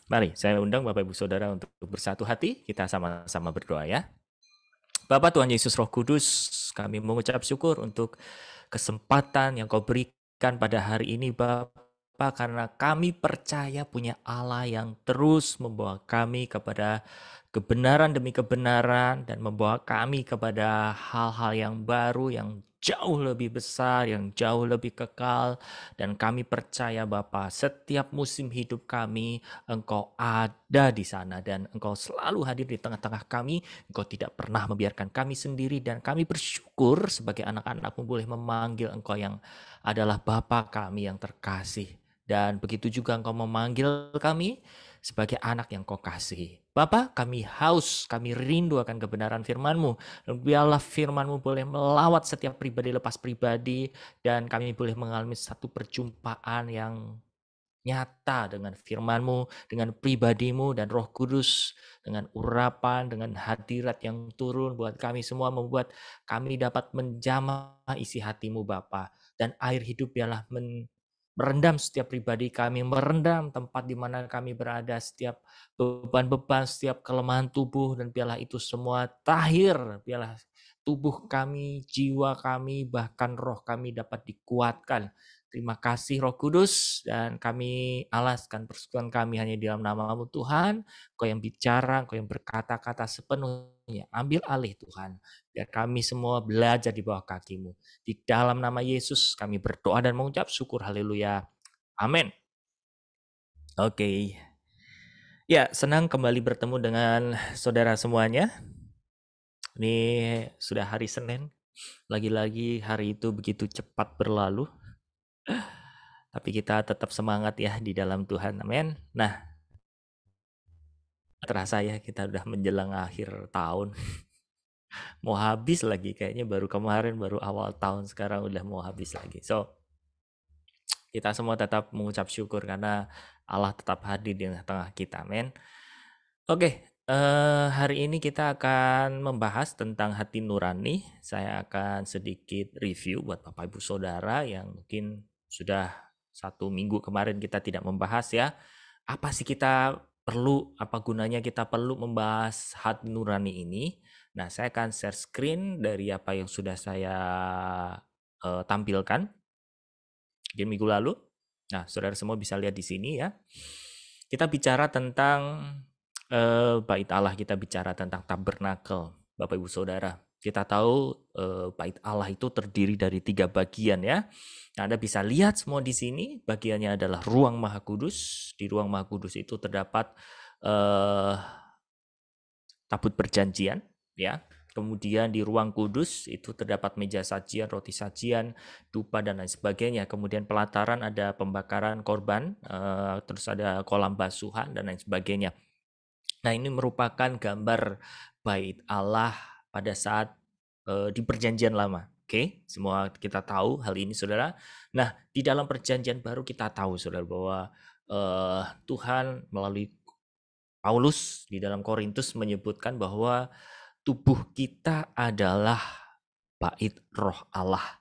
Mari saya undang Bapak Ibu Saudara untuk bersatu hati, kita sama-sama berdoa ya. Bapak Tuhan Yesus Roh Kudus, kami mengucap syukur untuk kesempatan yang Kau berikan pada hari ini Bapak, karena kami percaya punya Allah yang terus membawa kami kepada kebenaran demi kebenaran dan membawa kami kepada hal-hal yang baru, yang jauh lebih besar, yang jauh lebih kekal. Dan kami percaya Bapa, setiap musim hidup kami, Engkau ada di sana dan Engkau selalu hadir di tengah-tengah kami. Engkau tidak pernah membiarkan kami sendiri dan kami bersyukur sebagai anak-anak-Mu boleh memanggil Engkau yang adalah Bapa kami yang terkasih. Dan begitu juga Engkau memanggil kami sebagai anak yang Kau kasihi. Bapa, kami haus, kami rindu akan kebenaran firman-Mu. Biarlah firman-Mu boleh melawat setiap pribadi lepas pribadi, dan kami boleh mengalami satu perjumpaan yang nyata dengan firman-Mu, dengan pribadi-Mu dan Roh Kudus, dengan urapan, dengan hadirat yang turun buat kami semua, membuat kami dapat menjamah isi hati-Mu Bapa. Dan air hidup biarlah merendam setiap pribadi kami, merendam tempat di mana kami berada, setiap beban-beban, setiap kelemahan tubuh, dan biarlah itu semua tahir, biarlah tubuh kami, jiwa kami, bahkan roh kami dapat dikuatkan. Terima kasih Roh Kudus, dan kami alaskan persekutuan kami hanya di dalam nama-Mu Tuhan. Kau yang bicara, Kau yang berkata-kata sepenuhnya. Ambil alih Tuhan, biar kami semua belajar di bawah kaki-Mu. Di dalam nama Yesus kami berdoa dan mengucap syukur. Haleluya. Amin. Oke. Ya, senang kembali bertemu dengan saudara semuanya. Ini sudah hari Senin. Lagi-lagi hari itu begitu cepat berlalu. Tapi kita tetap semangat ya di dalam Tuhan. Amin. Nah, terasa ya kita udah menjelang akhir tahun. Mau habis lagi, kayaknya baru kemarin, baru awal tahun, sekarang udah mau habis lagi. So, kita semua tetap mengucap syukur karena Allah tetap hadir di tengah kita, men. Oke, hari ini kita akan membahas tentang hati nurani. Saya akan sedikit review buat Bapak Ibu Saudara yang mungkin sudah 1 minggu kemarin kita tidak membahas ya. Apa sih kita perlu, apa gunanya kita perlu membahas hati nurani ini? Nah, saya akan share screen dari apa yang sudah saya tampilkan di minggu lalu. Nah, saudara semua bisa lihat di sini ya. Kita bicara tentang bait Allah, kita bicara tentang tabernakel, Bapak Ibu Saudara. Kita tahu bait Allah itu terdiri dari 3 bagian ya. Nah, Anda bisa lihat semua di sini, bagiannya adalah ruang Maha Kudus. Di ruang Maha Kudus itu terdapat tabut perjanjian ya. Kemudian di ruang kudus itu terdapat meja sajian, roti sajian, dupa dan lain sebagainya. Kemudian pelataran ada pembakaran korban, terus ada kolam basuhan dan lain sebagainya. Nah, ini merupakan gambar bait Allah pada saat di perjanjian lama. Oke, semua kita tahu hal ini Saudara. Nah, di dalam perjanjian baru kita tahu Saudara bahwa Tuhan melalui Paulus di dalam Korintus menyebutkan bahwa tubuh kita adalah bait roh Allah,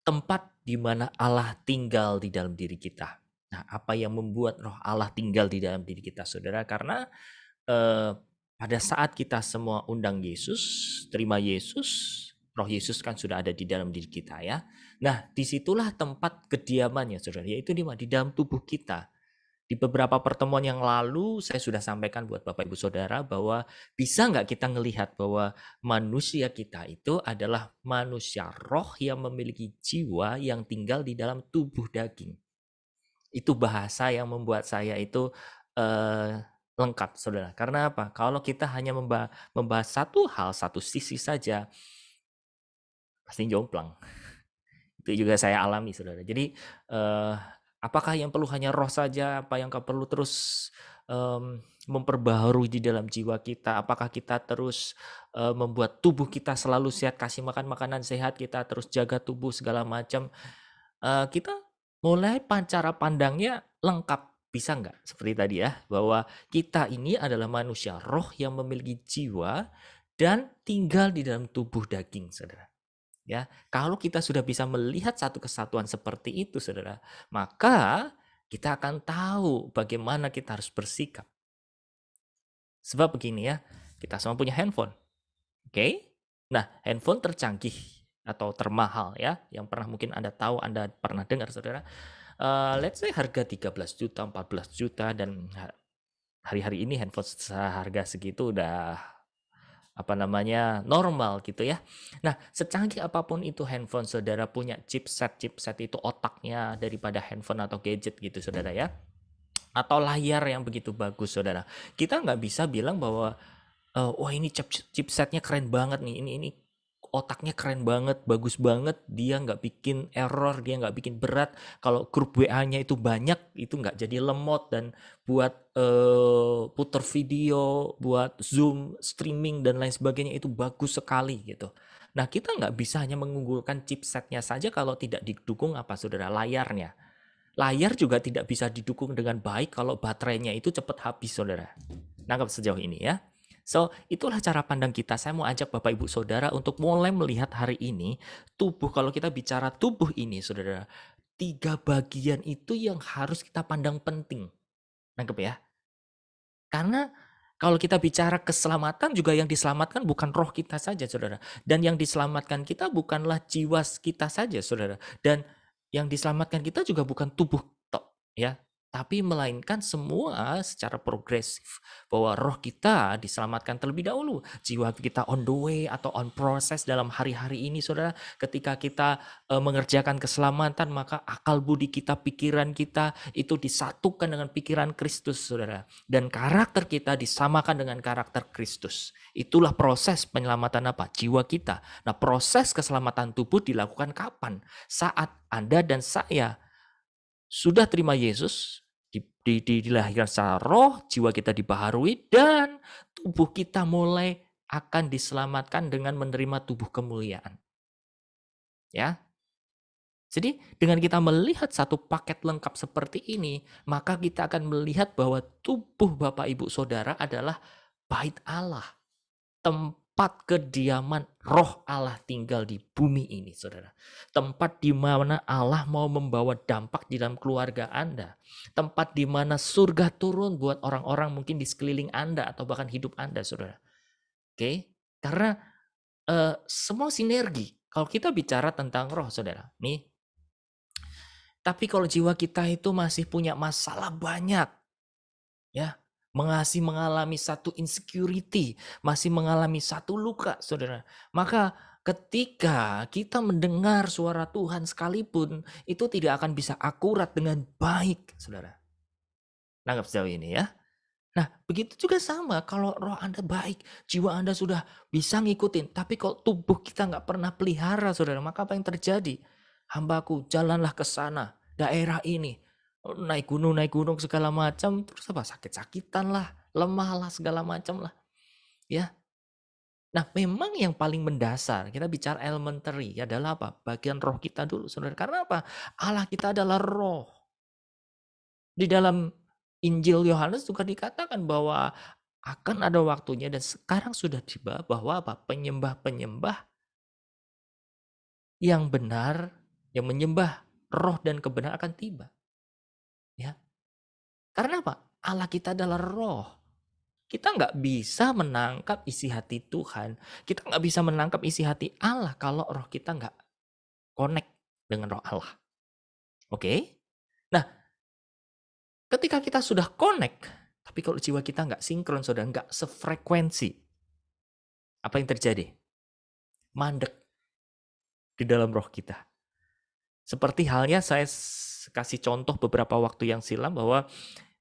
tempat di mana Allah tinggal di dalam diri kita. Nah, apa yang membuat roh Allah tinggal di dalam diri kita, saudara? Karena pada saat kita semua undang Yesus, terima Yesus, roh Yesus kan sudah ada di dalam diri kita ya. Nah, disitulah tempat kediamannya, saudara, yaitu di dalam tubuh kita. Di beberapa pertemuan yang lalu saya sudah sampaikan buat Bapak Ibu Saudara bahwa bisa nggak kita ngelihat bahwa manusia kita itu adalah manusia roh yang memiliki jiwa yang tinggal di dalam tubuh daging. Itu bahasa yang membuat saya itu lengkap Saudara. Karena apa? Kalau kita hanya membahas satu hal, satu sisi saja, pasti jomplang. Itu juga saya alami Saudara. Jadi apakah yang perlu hanya roh saja? Apa yang perlu terus memperbaharui di dalam jiwa kita? Apakah kita terus membuat tubuh kita selalu sehat, kasih makan makanan sehat, kita terus jaga tubuh segala macam? Kita mulai cara pandangnya lengkap. Bisa nggak seperti tadi ya, bahwa kita ini adalah manusia roh yang memiliki jiwa dan tinggal di dalam tubuh daging, Saudara. Ya, kalau kita sudah bisa melihat satu kesatuan seperti itu, Saudara, maka kita akan tahu bagaimana kita harus bersikap. Sebab begini ya, kita semua punya handphone. Oke? Nah, handphone tercanggih atau termahal ya, yang pernah mungkin Anda tahu, Anda pernah dengar saudara, let's say harga 13 juta, 14 juta, dan hari-hari ini handphone seharga segitu udah normal gitu ya. Nah, secanggih apapun itu handphone, saudara punya chipset itu otaknya daripada handphone atau gadget gitu saudara ya, atau layar yang begitu bagus saudara. Kita nggak bisa bilang bahwa wah ini chipsetnya keren banget nih, ini otaknya keren banget, bagus banget, dia nggak bikin error, dia nggak bikin berat. Kalau grup WA-nya itu banyak, itu nggak jadi lemot, dan buat putar video, buat zoom, streaming dan lain sebagainya itu bagus sekali gitu. Nah, kita nggak bisa hanya mengunggulkan chipsetnya saja kalau tidak didukung apa saudara, layarnya. Layar juga tidak bisa didukung dengan baik kalau baterainya itu cepat habis saudara. Nangkap sejauh ini ya. So, itulah cara pandang kita. Saya mau ajak Bapak Ibu Saudara untuk mulai melihat hari ini, tubuh, kalau kita bicara tubuh ini, saudara, 3 bagian itu yang harus kita pandang penting. Nangkep ya? Karena kalau kita bicara keselamatan, juga yang diselamatkan bukan roh kita saja, saudara. Dan yang diselamatkan kita bukanlah jiwa kita saja, saudara. Dan yang diselamatkan kita juga bukan tubuh tok, ya. Tapi melainkan semua secara progresif. Bahwa roh kita diselamatkan terlebih dahulu. Jiwa kita on the way atau on process dalam hari-hari ini, saudara. Ketika kita mengerjakan keselamatan, maka akal budi kita, pikiran kita, itu disatukan dengan pikiran Kristus, saudara. Dan karakter kita disamakan dengan karakter Kristus. Itulah proses penyelamatan apa? Jiwa kita. Nah, proses keselamatan tubuh dilakukan kapan? Saat Anda dan saya sudah terima Yesus, dilahirkan secara roh, jiwa kita dibaharui, dan tubuh kita mulai akan diselamatkan dengan menerima tubuh kemuliaan. Ya. Jadi dengan kita melihat satu paket lengkap seperti ini, maka kita akan melihat bahwa tubuh Bapak Ibu Saudara adalah bait Allah. Tempat kediaman roh Allah tinggal di bumi ini, saudara. Tempat di mana Allah mau membawa dampak di dalam keluarga Anda. Tempat di mana surga turun buat orang-orang mungkin di sekeliling Anda atau bahkan hidup Anda, saudara. Oke? Karena semua sinergi. Kalau kita bicara tentang roh, saudara. Nih, tapi kalau jiwa kita itu masih punya masalah banyak, ya, masih mengalami satu insecurity, masih mengalami satu luka, saudara. Maka ketika kita mendengar suara Tuhan sekalipun, itu tidak akan bisa akurat dengan baik, saudara. Nangkap sejauh ini ya. Nah, begitu juga sama kalau roh Anda baik, jiwa Anda sudah bisa ngikutin, tapi kalau tubuh kita nggak pernah pelihara, saudara, maka apa yang terjadi? Hambaku, jalanlah ke sana, daerah ini, naik gunung segala macam, terus apa? Sakit-sakitan lah, lemah lah, segala macam lah, ya. Nah, memang yang paling mendasar, kita bicara elementary, adalah apa? Bagian roh kita dulu, saudara. Karena apa? Allah kita adalah roh. Di dalam Injil Yohanes juga dikatakan bahwa akan ada waktunya dan sekarang sudah tiba bahwa apa? Penyembah-penyembah yang benar, yang menyembah roh dan kebenaran akan tiba. Ya. Karena apa? Allah kita adalah roh. Kita nggak bisa menangkap isi hati Tuhan. Kita nggak bisa menangkap isi hati Allah kalau roh kita nggak connect dengan roh Allah. Oke? Nah, ketika kita sudah connect, tapi kalau jiwa kita nggak sinkron, saudara, nggak sefrekuensi, apa yang terjadi? Mandek di dalam roh kita. Seperti halnya saya kasih contoh beberapa waktu yang silam bahwa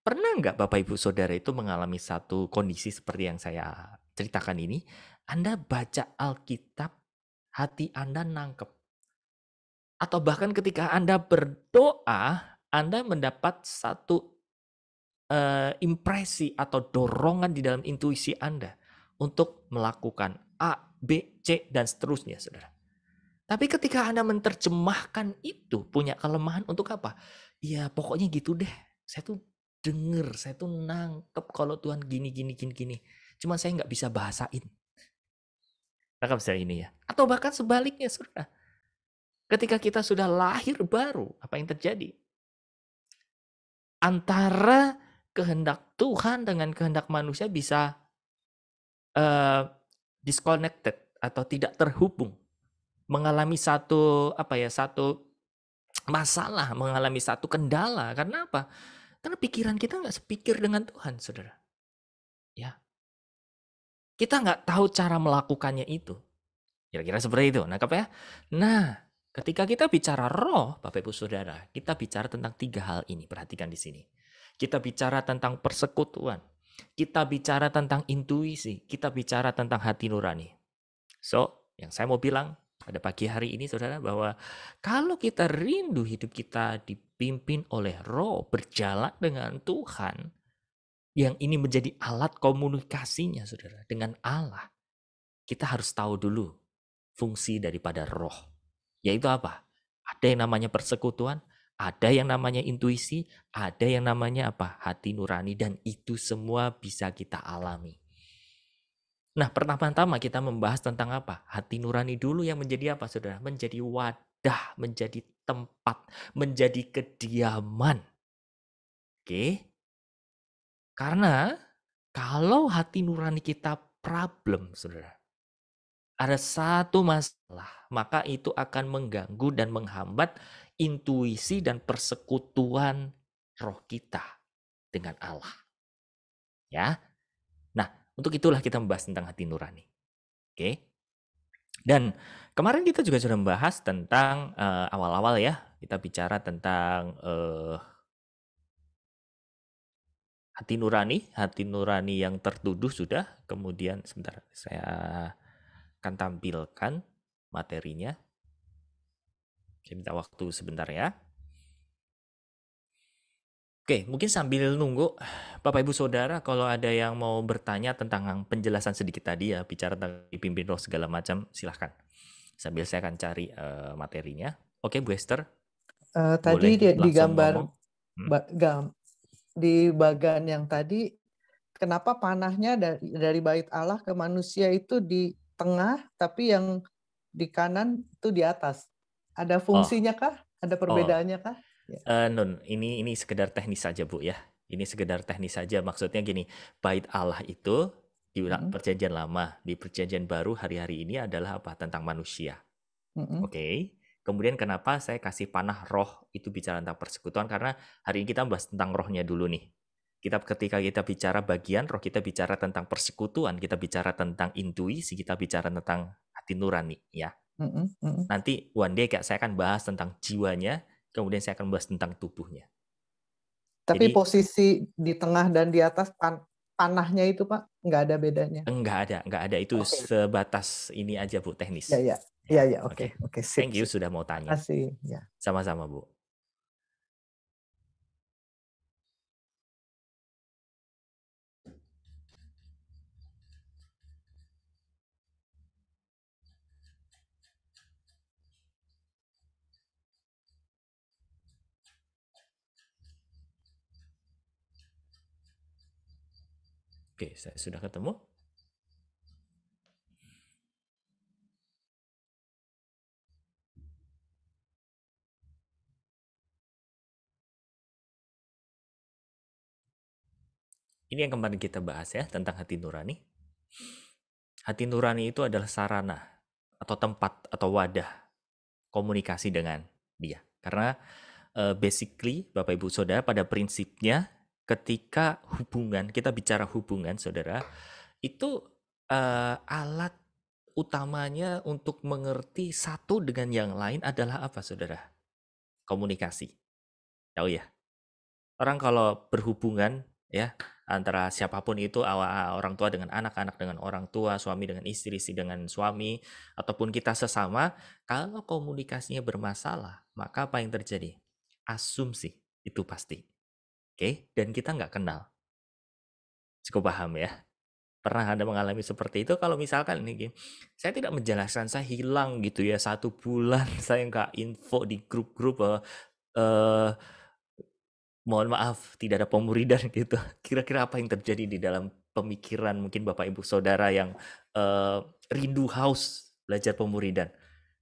pernah nggak Bapak Ibu Saudara itu mengalami satu kondisi seperti yang saya ceritakan ini? Anda baca Alkitab, hati Anda nangkep. Atau bahkan ketika Anda berdoa, Anda mendapat satu impresi atau dorongan di dalam intuisi Anda untuk melakukan A, B, C, dan seterusnya, saudara. Tapi ketika Anda menerjemahkan itu, punya kelemahan untuk apa? Ya pokoknya gitu deh. Saya tuh denger, saya tuh nangkep kalau Tuhan gini. Cuma saya nggak bisa bahasain. Nangkep saya ini ya. Atau bahkan sebaliknya, saudara. Ketika kita sudah lahir baru, apa yang terjadi? Antara kehendak Tuhan dengan kehendak manusia bisa eh, disconnected atau tidak terhubung, mengalami satu satu masalah, mengalami satu kendala. Karena apa? Karena pikiran kita nggak sepikir dengan Tuhan, saudara. Ya, kita nggak tahu cara melakukannya itu. Kira-kira seperti itu. Ya? Nah, ketika kita bicara roh, Bapak Ibu Saudara, kita bicara tentang 3 hal ini. Perhatikan di sini. Kita bicara tentang persekutuan. Kita bicara tentang intuisi. Kita bicara tentang hati nurani. So, yang saya mau bilang pada pagi hari ini, saudara, bahwa kalau kita rindu hidup kita dipimpin oleh roh, berjalan dengan Tuhan, yang ini menjadi alat komunikasinya, saudara, dengan Allah, kita harus tahu dulu fungsi daripada roh. Yaitu apa? Ada yang namanya persekutuan, ada yang namanya intuisi, ada yang namanya apa? Hati nurani, dan itu semua bisa kita alami. Nah, pertama-tama kita membahas tentang apa? Hati nurani dulu yang menjadi apa, saudara? Menjadi wadah, menjadi tempat, menjadi kediaman. Oke? Karena kalau hati nurani kita problem, saudara, ada satu masalah, maka itu akan mengganggu dan menghambat intuisi dan persekutuan roh kita dengan Allah. Ya. Nah, untuk itulah kita membahas tentang hati nurani. Oke. Dan kemarin kita juga sudah membahas tentang awal-awal ya, kita bicara tentang hati nurani yang tertuduh sudah. Kemudian sebentar, saya akan tampilkan materinya. Saya minta waktu sebentar ya. Oke, mungkin sambil nunggu, Bapak Ibu Saudara, kalau ada yang mau bertanya tentang penjelasan sedikit tadi ya, bicara tentang dipimpin roh segala macam, silahkan. Sambil saya akan cari materinya. Oke, Bu Esther, Tadi boleh di langsung gambar ngomong. di bagian yang tadi, kenapa panahnya dari bait Allah ke manusia itu di tengah, tapi yang di kanan itu di atas? Ada fungsinya kah? Ada perbedaannya kah? Nun, ini sekedar teknis saja, Bu ya. Ini sekedar teknis saja. Maksudnya gini, bait Allah itu di Perjanjian Lama, di Perjanjian Baru hari-hari ini adalah apa? Tentang manusia. Oke. Kemudian kenapa saya kasih panah roh itu bicara tentang persekutuan? Karena hari ini kita bahas tentang rohnya dulu nih. Ketika kita bicara bagian roh, kita bicara tentang persekutuan, kita bicara tentang intuisi, kita bicara tentang hati nurani ya. Nanti one day saya akan bahas tentang jiwanya, kemudian saya akan bahas tentang tubuhnya. Tapi jadi, posisi di tengah dan di atas panahnya itu Pak, nggak ada bedanya? Nggak ada. Itu sebatas ini aja Bu, teknis. Ya, oke. Thank you sudah mau tanya. Terima kasih. Ya. Sama-sama Bu. Oke, saya sudah ketemu. Ini yang kemarin kita bahas ya, tentang hati nurani. Hati nurani itu adalah sarana atau tempat atau wadah komunikasi dengan dia. Karena basically, Bapak Ibu Saudara, pada prinsipnya ketika hubungan, kita bicara hubungan Saudara, itu alat utamanya untuk mengerti satu dengan yang lain adalah apa, Saudara? Komunikasi. Tahu ya? Orang kalau berhubungan ya, antara siapapun itu, orang tua dengan anak dengan orang tua, suami dengan istri dengan suami, ataupun kita sesama, kalau komunikasinya bermasalah, maka apa yang terjadi? Asumsi, itu pasti. Oke, dan kita nggak kenal. Cukup paham ya? Pernah Anda mengalami seperti itu? Kalau misalkan ini, saya tidak menjelaskan, saya hilang gitu ya, 1 bulan saya nggak info di grup-grup, mohon maaf, tidak ada pemuridan gitu. Kira-kira apa yang terjadi di dalam pemikiran mungkin Bapak Ibu Saudara yang rindu haus belajar pemuridan?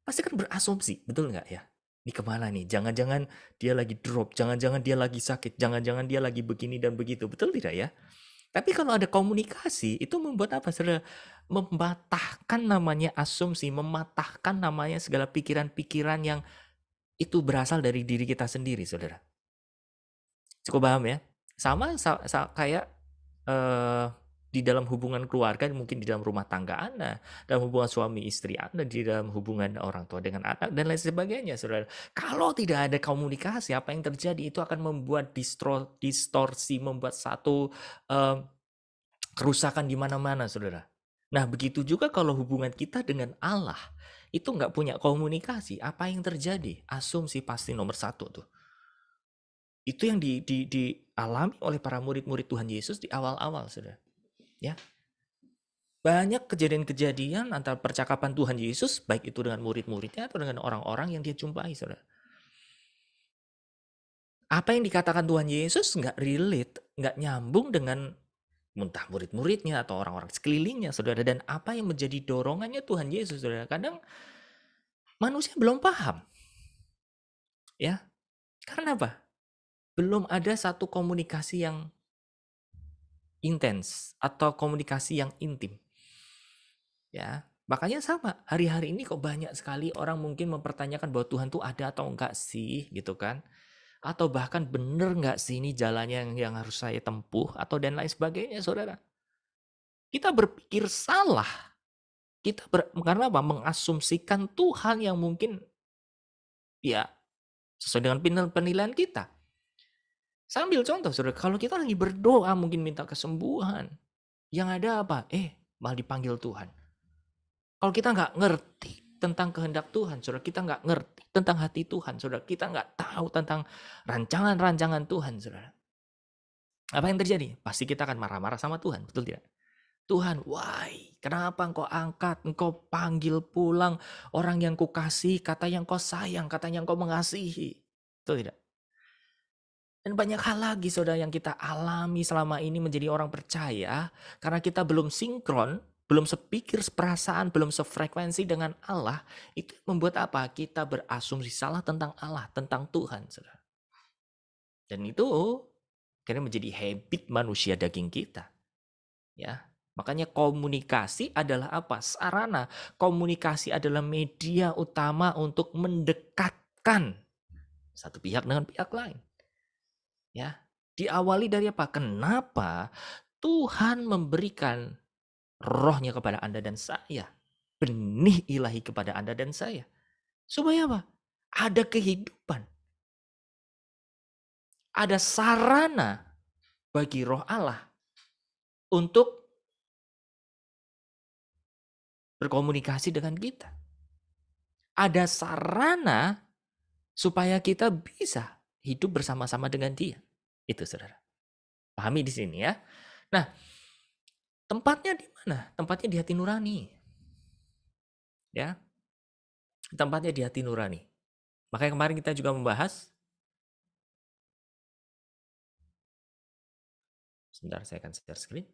Pasti kan berasumsi, betul nggak ya? Ini kemana nih? Jangan-jangan dia lagi drop, jangan-jangan dia lagi sakit, jangan-jangan dia lagi begini dan begitu. Betul tidak ya? Tapi kalau ada komunikasi, itu membuat apa, saudara? Mematahkan namanya asumsi, mematahkan namanya segala pikiran-pikiran yang itu berasal dari diri kita sendiri, saudara. Cukup paham ya? Sama kayak di dalam hubungan keluarga, mungkin di dalam rumah tangga Anda, dalam hubungan suami istri Anda, di dalam hubungan orang tua dengan anak, dan lain sebagainya, saudara. Kalau tidak ada komunikasi, apa yang terjadi itu akan membuat distorsi, membuat satu kerusakan di mana-mana, saudara. Nah, begitu juga kalau hubungan kita dengan Allah, itu nggak punya komunikasi, apa yang terjadi? Asumsi pasti nomor satu tuh. Itu yang dialami oleh para murid-murid Tuhan Yesus di awal-awal, saudara. Ya, banyak kejadian-kejadian antara percakapan Tuhan Yesus, baik itu dengan murid-muridnya atau dengan orang-orang yang dia jumpai, saudara. Apa yang dikatakan Tuhan Yesus nggak relate, nggak nyambung dengan entah murid-muridnya atau orang-orang sekelilingnya, saudara. Dan apa yang menjadi dorongannya Tuhan Yesus, saudara. Kadang manusia belum paham. Ya, karena apa? Belum ada satu komunikasi yang intens atau komunikasi yang intim. Ya, makanya sama. Hari-hari ini kok banyak sekali orang mungkin mempertanyakan bahwa Tuhan tuh ada atau enggak sih, gitu kan? Atau bahkan benar enggak sih ini jalannya yang harus saya tempuh atau dan lain sebagainya, saudara. Kita berpikir salah. Karena apa? Mengasumsikan Tuhan yang mungkin ya sesuai dengan penilaian kita. Saya ambil contoh, saudara. Kalau kita lagi berdoa mungkin minta kesembuhan, yang ada apa? Malah dipanggil Tuhan. Kalau kita nggak ngerti tentang kehendak Tuhan, saudara, kita nggak ngerti tentang hati Tuhan, saudara, kita nggak tahu tentang rancangan-rancangan Tuhan, saudara. Apa yang terjadi? Pasti kita akan marah-marah sama Tuhan, betul tidak? Tuhan, why? Kenapa engkau angkat, engkau panggil pulang orang yang kukasih, kata yang kau sayang, kata yang kau mengasihi. Betul tidak? Dan banyak hal lagi, saudara, yang kita alami selama ini menjadi orang percaya, karena kita belum sinkron, belum sepikir, seperasaan, belum sefrekuensi dengan Allah, itu membuat apa? Kita berasumsi salah tentang Allah, tentang Tuhan, saudara. Dan itu akhirnya menjadi habit manusia daging kita. Ya, makanya komunikasi adalah apa? Sarana. Komunikasi adalah media utama untuk mendekatkan satu pihak dengan pihak lain. Ya, diawali dari apa? Kenapa Tuhan memberikan rohnya kepada Anda dan saya? Benih ilahi kepada Anda dan saya. Supaya apa? Ada kehidupan. Ada sarana bagi roh Allah untuk berkomunikasi dengan kita. Ada sarana supaya kita bisa hidup bersama-sama dengan Dia. Itu, saudara. Pahami di sini ya. Nah, tempatnya di mana? Tempatnya di hati nurani. Ya. Tempatnya di hati nurani. Makanya kemarin kita juga membahas. Sebentar, saya akan share screen.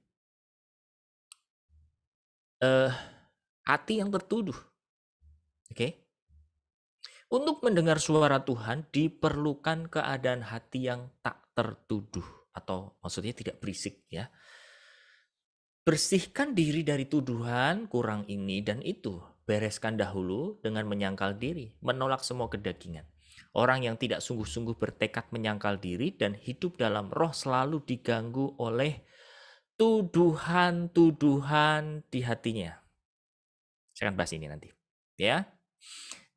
Hati yang tertuduh. Oke. Untuk mendengar suara Tuhan diperlukan keadaan hati yang tak tertuduh, atau maksudnya tidak berisik ya. Bersihkan diri dari tuduhan, kurang ini dan itu. Bereskan dahulu dengan menyangkal diri, menolak semua kedagingan. Orang yang tidak sungguh-sungguh bertekad menyangkal diri dan hidup dalam roh selalu diganggu oleh tuduhan-tuduhan di hatinya. Saya akan bahas ini nanti. Ya.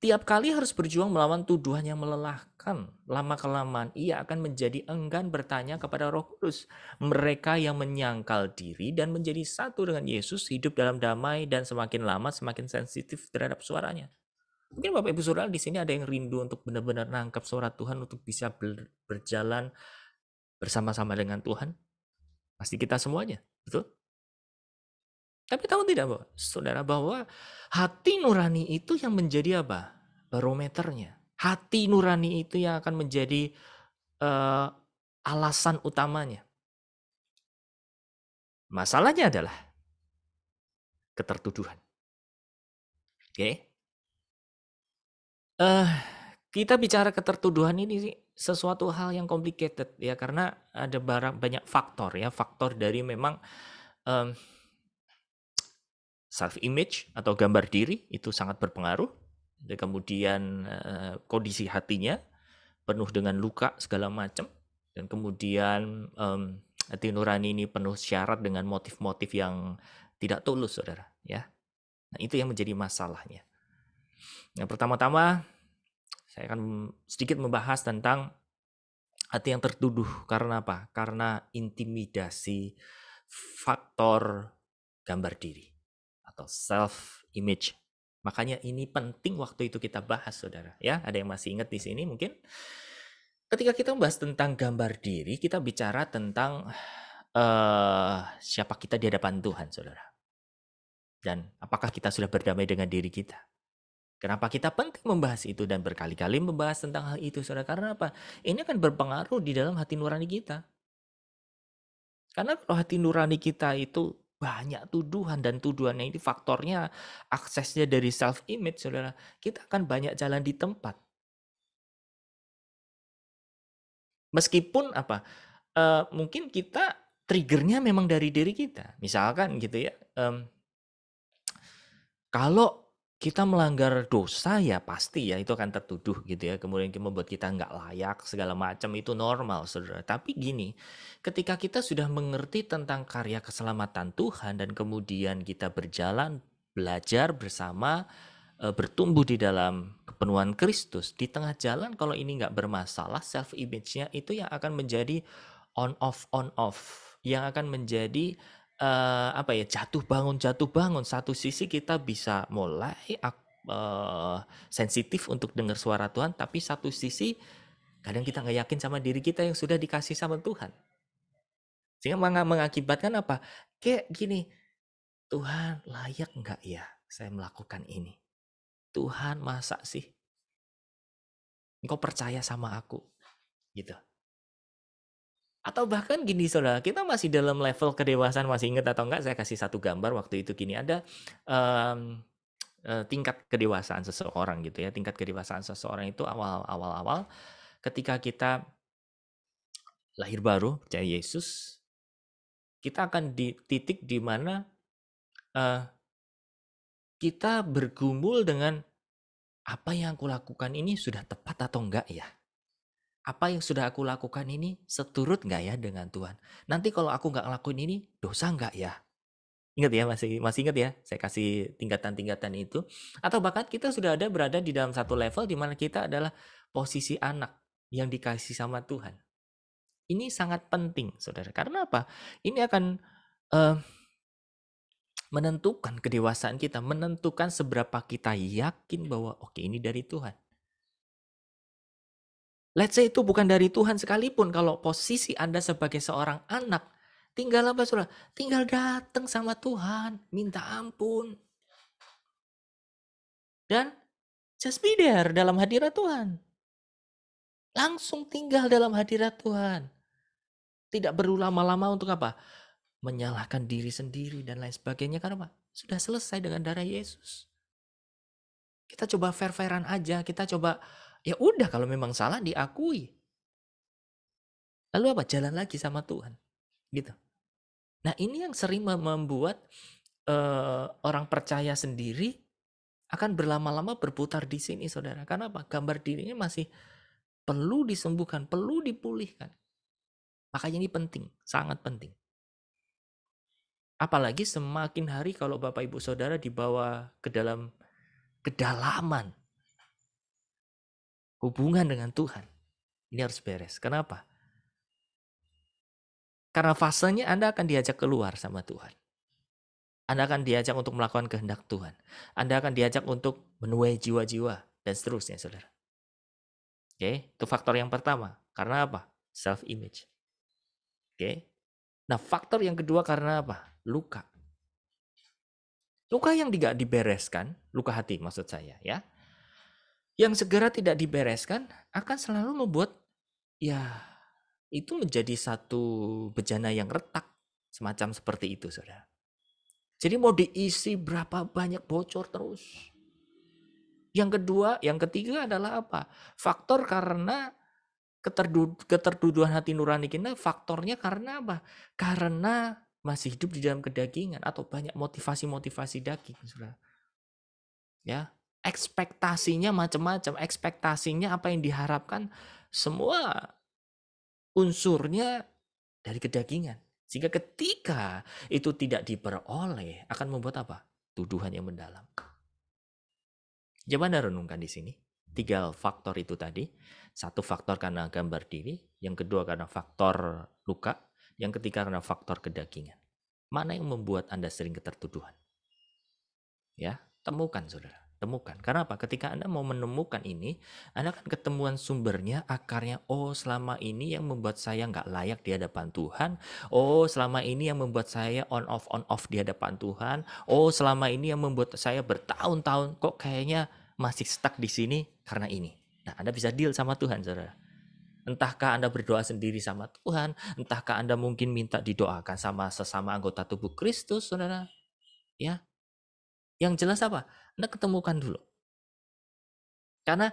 Tiap kali harus berjuang melawan tuduhan yang melelahkan. Lama-kelamaan ia akan menjadi enggan bertanya kepada Roh Kudus. Mereka yang menyangkal diri dan menjadi satu dengan Yesus hidup dalam damai dan semakin lama semakin sensitif terhadap suaranya. Mungkin Bapak Ibu Saudara di sini ada yang rindu untuk benar-benar nangkap suara Tuhan, untuk bisa berjalan bersama-sama dengan Tuhan. Pasti kita semuanya, betul? Tapi tahu tidak, saudara, bahwa hati nurani itu yang menjadi apa? Barometernya. Hati nurani itu yang akan menjadi alasan utamanya. Masalahnya adalah ketertuduhan. Oke. Kita bicara ketertuduhan ini sesuatu hal yang complicated ya, karena ada banyak faktor ya, faktor dari memang em, self image atau gambar diri itu sangat berpengaruh. Dan kemudian kondisi hatinya penuh dengan luka segala macam, dan kemudian hati nurani ini penuh syarat dengan motif-motif yang tidak tulus, saudara ya. Nah, itu yang menjadi masalahnya. Yang pertama-tama saya akan sedikit membahas tentang hati yang tertuduh. Karena apa? Karena intimidasi faktor gambar diri atau self image. Makanya ini penting waktu itu kita bahas, saudara ya. Ada yang masih ingat di sini mungkin? Ketika kita membahas tentang gambar diri, kita bicara tentang siapa kita di hadapan Tuhan, saudara. Dan apakah kita sudah berdamai dengan diri kita? Kenapa kita penting membahas itu dan berkali-kali membahas tentang hal itu, saudara? Karena apa? Ini akan berpengaruh di dalam hati nurani kita. Karena kalau hati nurani kita itu banyak tuduhan, dan tuduhannya ini faktornya aksesnya dari self image, saudara, kita akan banyak jalan di tempat. Meskipun apa? Mungkin kita triggernya memang dari diri kita. Misalkan gitu ya. Kalau kita melanggar dosa ya pasti ya itu akan tertuduh gitu ya. Kemudian membuat kita nggak layak segala macam, itu normal, saudara. Tapi gini, ketika kita sudah mengerti tentang karya keselamatan Tuhan dan kemudian kita berjalan belajar bersama, bertumbuh di dalam kepenuhan Kristus, di tengah jalan kalau ini nggak bermasalah, self image-nya itu yang akan menjadi on off, yang akan menjadi apa ya, jatuh bangun. Satu sisi kita bisa mulai sensitif untuk dengar suara Tuhan, tapi satu sisi kadang kita nggak yakin sama diri kita yang sudah dikasih sama Tuhan. Sehingga mengakibatkan apa? Kayak gini, Tuhan layak nggak ya saya melakukan ini? Tuhan masa sih Engkau percaya sama aku? Gitu. Atau bahkan gini, saudara, kita masih dalam level kedewasaan, masih ingat atau enggak saya kasih satu gambar waktu itu gini, ada tingkat kedewasaan seseorang gitu ya. Tingkat kedewasaan seseorang itu awal-awal ketika kita lahir baru percaya Yesus, kita akan di titik di mana kita bergumul dengan apa yang aku lakukan ini sudah tepat atau enggak ya? Apa yang sudah aku lakukan ini seturut enggak ya dengan Tuhan? Nanti kalau aku enggak ngelakuin ini, dosa enggak ya? Ingat ya, masih ingat ya, saya kasih tingkatan-tingkatan itu. Atau bahkan kita sudah berada di dalam satu level di mana kita adalah posisi anak yang dikasih sama Tuhan. Ini sangat penting, saudara. Karena apa? Ini akan menentukan kedewasaan kita, menentukan seberapa kita yakin bahwa oke, ini dari Tuhan. Let's say itu bukan dari Tuhan sekalipun, kalau posisi Anda sebagai seorang anak, tinggal apa, saudara? Tinggal datang sama Tuhan, minta ampun. Dan just be there dalam hadirat Tuhan. Langsung tinggal dalam hadirat Tuhan. Tidak perlu lama-lama untuk apa? Menyalahkan diri sendiri dan lain sebagainya. Karena apa? Sudah selesai dengan darah Yesus. Kita coba fair-fairan aja. Kita coba, ya udah kalau memang salah diakui. Lalu apa? Jalan lagi sama Tuhan. Gitu. Nah, ini yang sering membuat orang percaya sendiri akan berlama-lama berputar di sini, saudara. Karena apa? Gambar dirinya masih perlu disembuhkan, perlu dipulihkan. Makanya ini penting, sangat penting. Apalagi semakin hari kalau Bapak Ibu Saudara dibawa ke dalam kedalaman hubungan dengan Tuhan. Ini harus beres. Kenapa? Karena fasenya Anda akan diajak keluar sama Tuhan. Anda akan diajak untuk melakukan kehendak Tuhan. Anda akan diajak untuk menuai jiwa-jiwa dan seterusnya, saudara. Oke, itu faktor yang pertama. Karena apa? Self image. Oke. Nah, faktor yang kedua karena apa? Luka. Luka yang tidak dibereskan, luka hati maksud saya ya. Yang segera tidak dibereskan akan selalu membuat ya itu menjadi satu bejana yang retak. Semacam seperti itu, saudara. Jadi mau diisi berapa banyak bocor terus. Yang kedua, yang ketiga adalah apa? Faktor karena ketertuduhan hati nurani kita faktornya karena apa? Karena masih hidup di dalam kedagingan atau banyak motivasi-motivasi daging, Saudara. Ya, ekspektasinya macam-macam, ekspektasinya apa yang diharapkan semua unsurnya dari kedagingan. Sehingga ketika itu tidak diperoleh akan membuat apa? Tuduhan yang mendalam. Coba Anda renungkan di sini. 3 faktor itu tadi. 1 faktor karena gambar diri, yang kedua karena faktor luka, yang ketiga karena faktor kedagingan. Mana yang membuat Anda sering ketertuduhan? Ya, temukan Saudara. Temukan. Karena apa? Ketika Anda mau menemukan ini, Anda akan ketemuan sumbernya, akarnya. Oh, selama ini yang membuat saya nggak layak di hadapan Tuhan. Oh, selama ini yang membuat saya on off di hadapan Tuhan. Oh, selama ini yang membuat saya bertahun-tahun kok kayaknya masih stuck di sini karena ini. Nah, Anda bisa deal sama Tuhan, Saudara. Entahkah Anda berdoa sendiri sama Tuhan, entahkah Anda mungkin minta didoakan sama sesama anggota tubuh Kristus, Saudara. Ya, yang jelas apa? Anda ketemukan dulu. Karena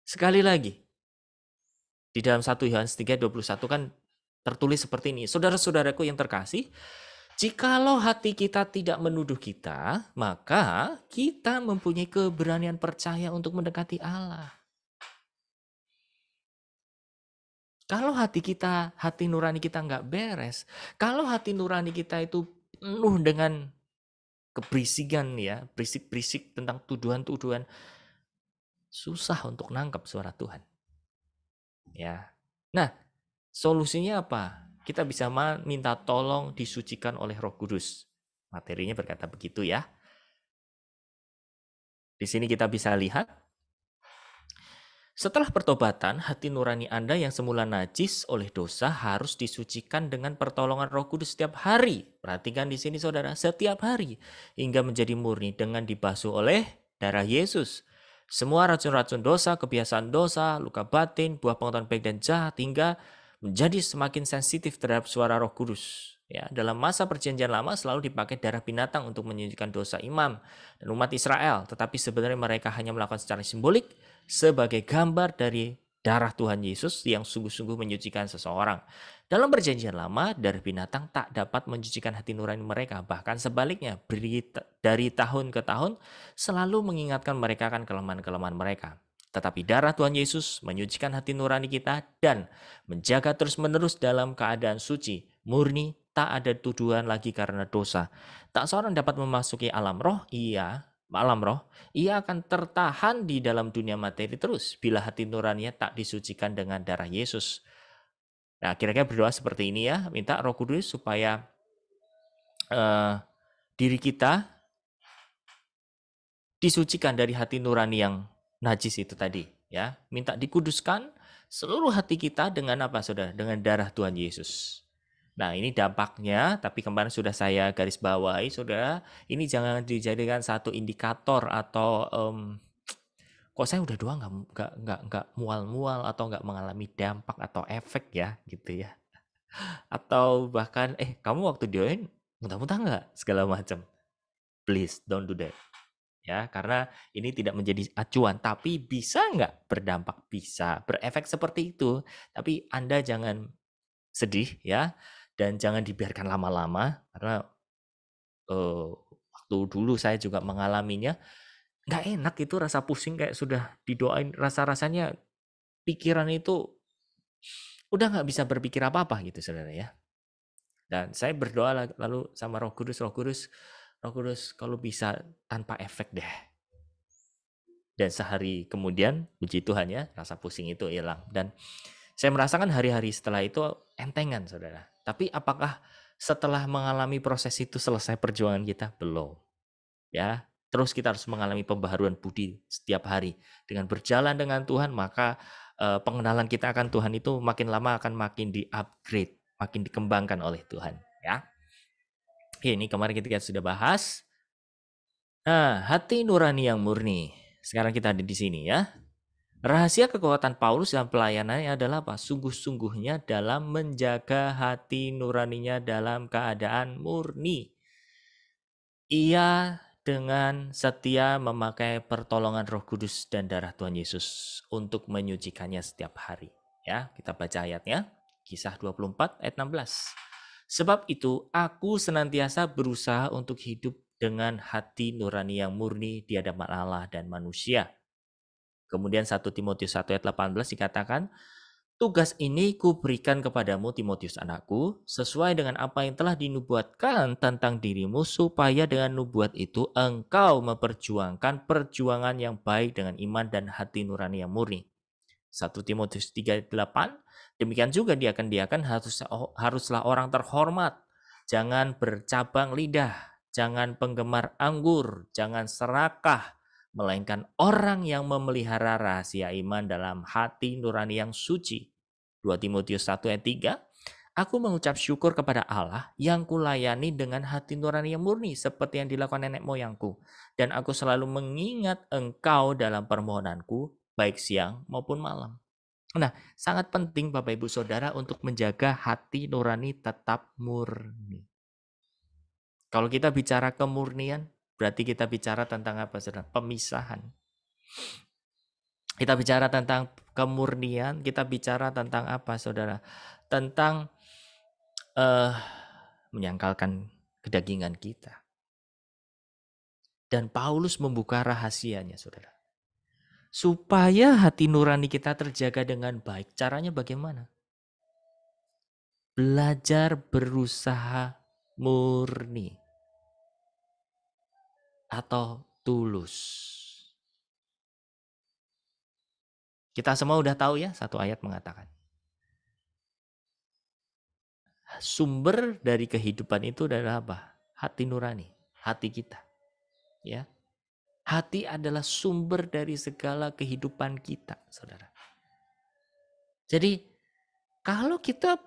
sekali lagi, di dalam 1 Yohanes 3:21 kan tertulis seperti ini. Saudara-saudaraku yang terkasih, jikalau hati kita tidak menuduh kita, maka kita mempunyai keberanian percaya untuk mendekati Allah. Kalau hati nurani kita nggak beres, kalau hati nurani kita itu penuh dengan keberisikan ya, berisik-berisik tentang tuduhan-tuduhan, susah untuk nangkep suara Tuhan. Ya. Nah, solusinya apa? Kita bisa minta tolong disucikan oleh Roh Kudus. Materinya berkata begitu ya. Di sini kita bisa lihat, setelah pertobatan, hati nurani Anda yang semula najis oleh dosa harus disucikan dengan pertolongan Roh Kudus setiap hari. Perhatikan di sini Saudara, setiap hari hingga menjadi murni dengan dibasuh oleh darah Yesus. Semua racun-racun dosa, kebiasaan dosa, luka batin, buah pengetahuan baik dan jahat hingga menjadi semakin sensitif terhadap suara Roh Kudus. Ya, dalam masa perjanjian lama selalu dipakai darah binatang untuk menyucikan dosa imam dan umat Israel, tetapi sebenarnya mereka hanya melakukan secara simbolik sebagai gambar dari darah Tuhan Yesus yang sungguh-sungguh menyucikan seseorang. Dalam perjanjian lama, darah binatang tak dapat mensucikan hati nurani mereka. Bahkan sebaliknya, dari tahun ke tahun selalu mengingatkan mereka akan kelemahan-kelemahan mereka. Tetapi darah Tuhan Yesus menyucikan hati nurani kita dan menjaga terus-menerus dalam keadaan suci, murni, tak ada tuduhan lagi karena dosa. Tak seorang dapat memasuki alam roh, ia akan tertahan di dalam dunia materi terus bila hati nuraninya tak disucikan dengan darah Yesus. Nah, kira-kira berdoa seperti ini ya, minta Roh Kudus supaya diri kita disucikan dari hati nurani yang najis itu tadi, ya. Minta dikuduskan seluruh hati kita dengan apa, Saudara? Dengan darah Tuhan Yesus. Nah, ini dampaknya, tapi kemarin sudah saya garis bawahi, Saudara. Ini jangan dijadikan satu indikator atau kok saya udah doa nggak mual-mual atau nggak mengalami dampak atau efek ya, gitu ya. Atau bahkan, kamu waktu doain muntah-muntah nggak? Segala macam. Please, don't do that. Ya, karena ini tidak menjadi acuan, tapi bisa nggak berdampak? Bisa, berefek seperti itu. Tapi Anda jangan sedih ya, dan jangan dibiarkan lama-lama, karena waktu dulu saya juga mengalaminya, nggak enak itu rasa pusing kayak sudah didoain, rasa-rasanya pikiran itu udah nggak bisa berpikir apa-apa gitu Saudara ya. Dan saya berdoa lalu sama Roh Kudus, kalau bisa tanpa efek deh. Dan sehari kemudian, puji Tuhan ya, rasa pusing itu hilang. Dan saya merasakan hari-hari setelah itu entengan, Saudara. Tapi apakah setelah mengalami proses itu selesai perjuangan kita? Belum. Ya, terus kita harus mengalami pembaharuan budi setiap hari. Dengan berjalan dengan Tuhan, maka pengenalan kita akan Tuhan itu makin lama akan makin di-upgrade, makin dikembangkan oleh Tuhan. Ya. Oke, ini kemarin kita sudah bahas. Nah, hati nurani yang murni. Sekarang kita ada di sini ya. Rahasia kekuatan Paulus dalam pelayanannya adalah apa? Sungguh-sungguhnya dalam menjaga hati nuraninya dalam keadaan murni. Ia dengan setia memakai pertolongan Roh Kudus dan darah Tuhan Yesus untuk menyucikannya setiap hari. Ya, kita baca ayatnya. Kisah 24 ayat 16. Sebab itu aku senantiasa berusaha untuk hidup dengan hati nurani yang murni di hadapan Allah dan manusia. Kemudian 1 Timotius 1 ayat 18 dikatakan, tugas ini kuberikan kepadamu Timotius anakku, sesuai dengan apa yang telah dinubuatkan tentang dirimu, supaya dengan nubuat itu engkau memperjuangkan perjuangan yang baik dengan iman dan hati nurani yang murni. 1 Timotius 3:8, demikian juga diakan haruslah orang terhormat, jangan bercabang lidah, jangan penggemar anggur, jangan serakah, melainkan orang yang memelihara rahasia iman dalam hati nurani yang suci. 2 Timotius 1 ayat 3, aku mengucap syukur kepada Allah yang kulayani dengan hati nurani yang murni seperti yang dilakukan nenek moyangku. Dan aku selalu mengingat engkau dalam permohonanku, baik siang maupun malam. Nah, sangat penting Bapak Ibu Saudara untuk menjaga hati nurani tetap murni. Kalau kita bicara kemurnian, berarti kita bicara tentang apa, Saudara? Pemisahan. Kita bicara tentang kemurnian, kita bicara tentang apa, Saudara? Tentang menyangkalkan kedagingan kita. Dan Paulus membuka rahasianya, Saudara. Supaya hati nurani kita terjaga dengan baik, caranya bagaimana? Belajar berusaha murni atau tulus. Kita semua udah tahu ya, satu ayat mengatakan, sumber dari kehidupan itu adalah apa? Hati nurani, hati kita. Ya. Hati adalah sumber dari segala kehidupan kita, Saudara. Jadi, kalau kita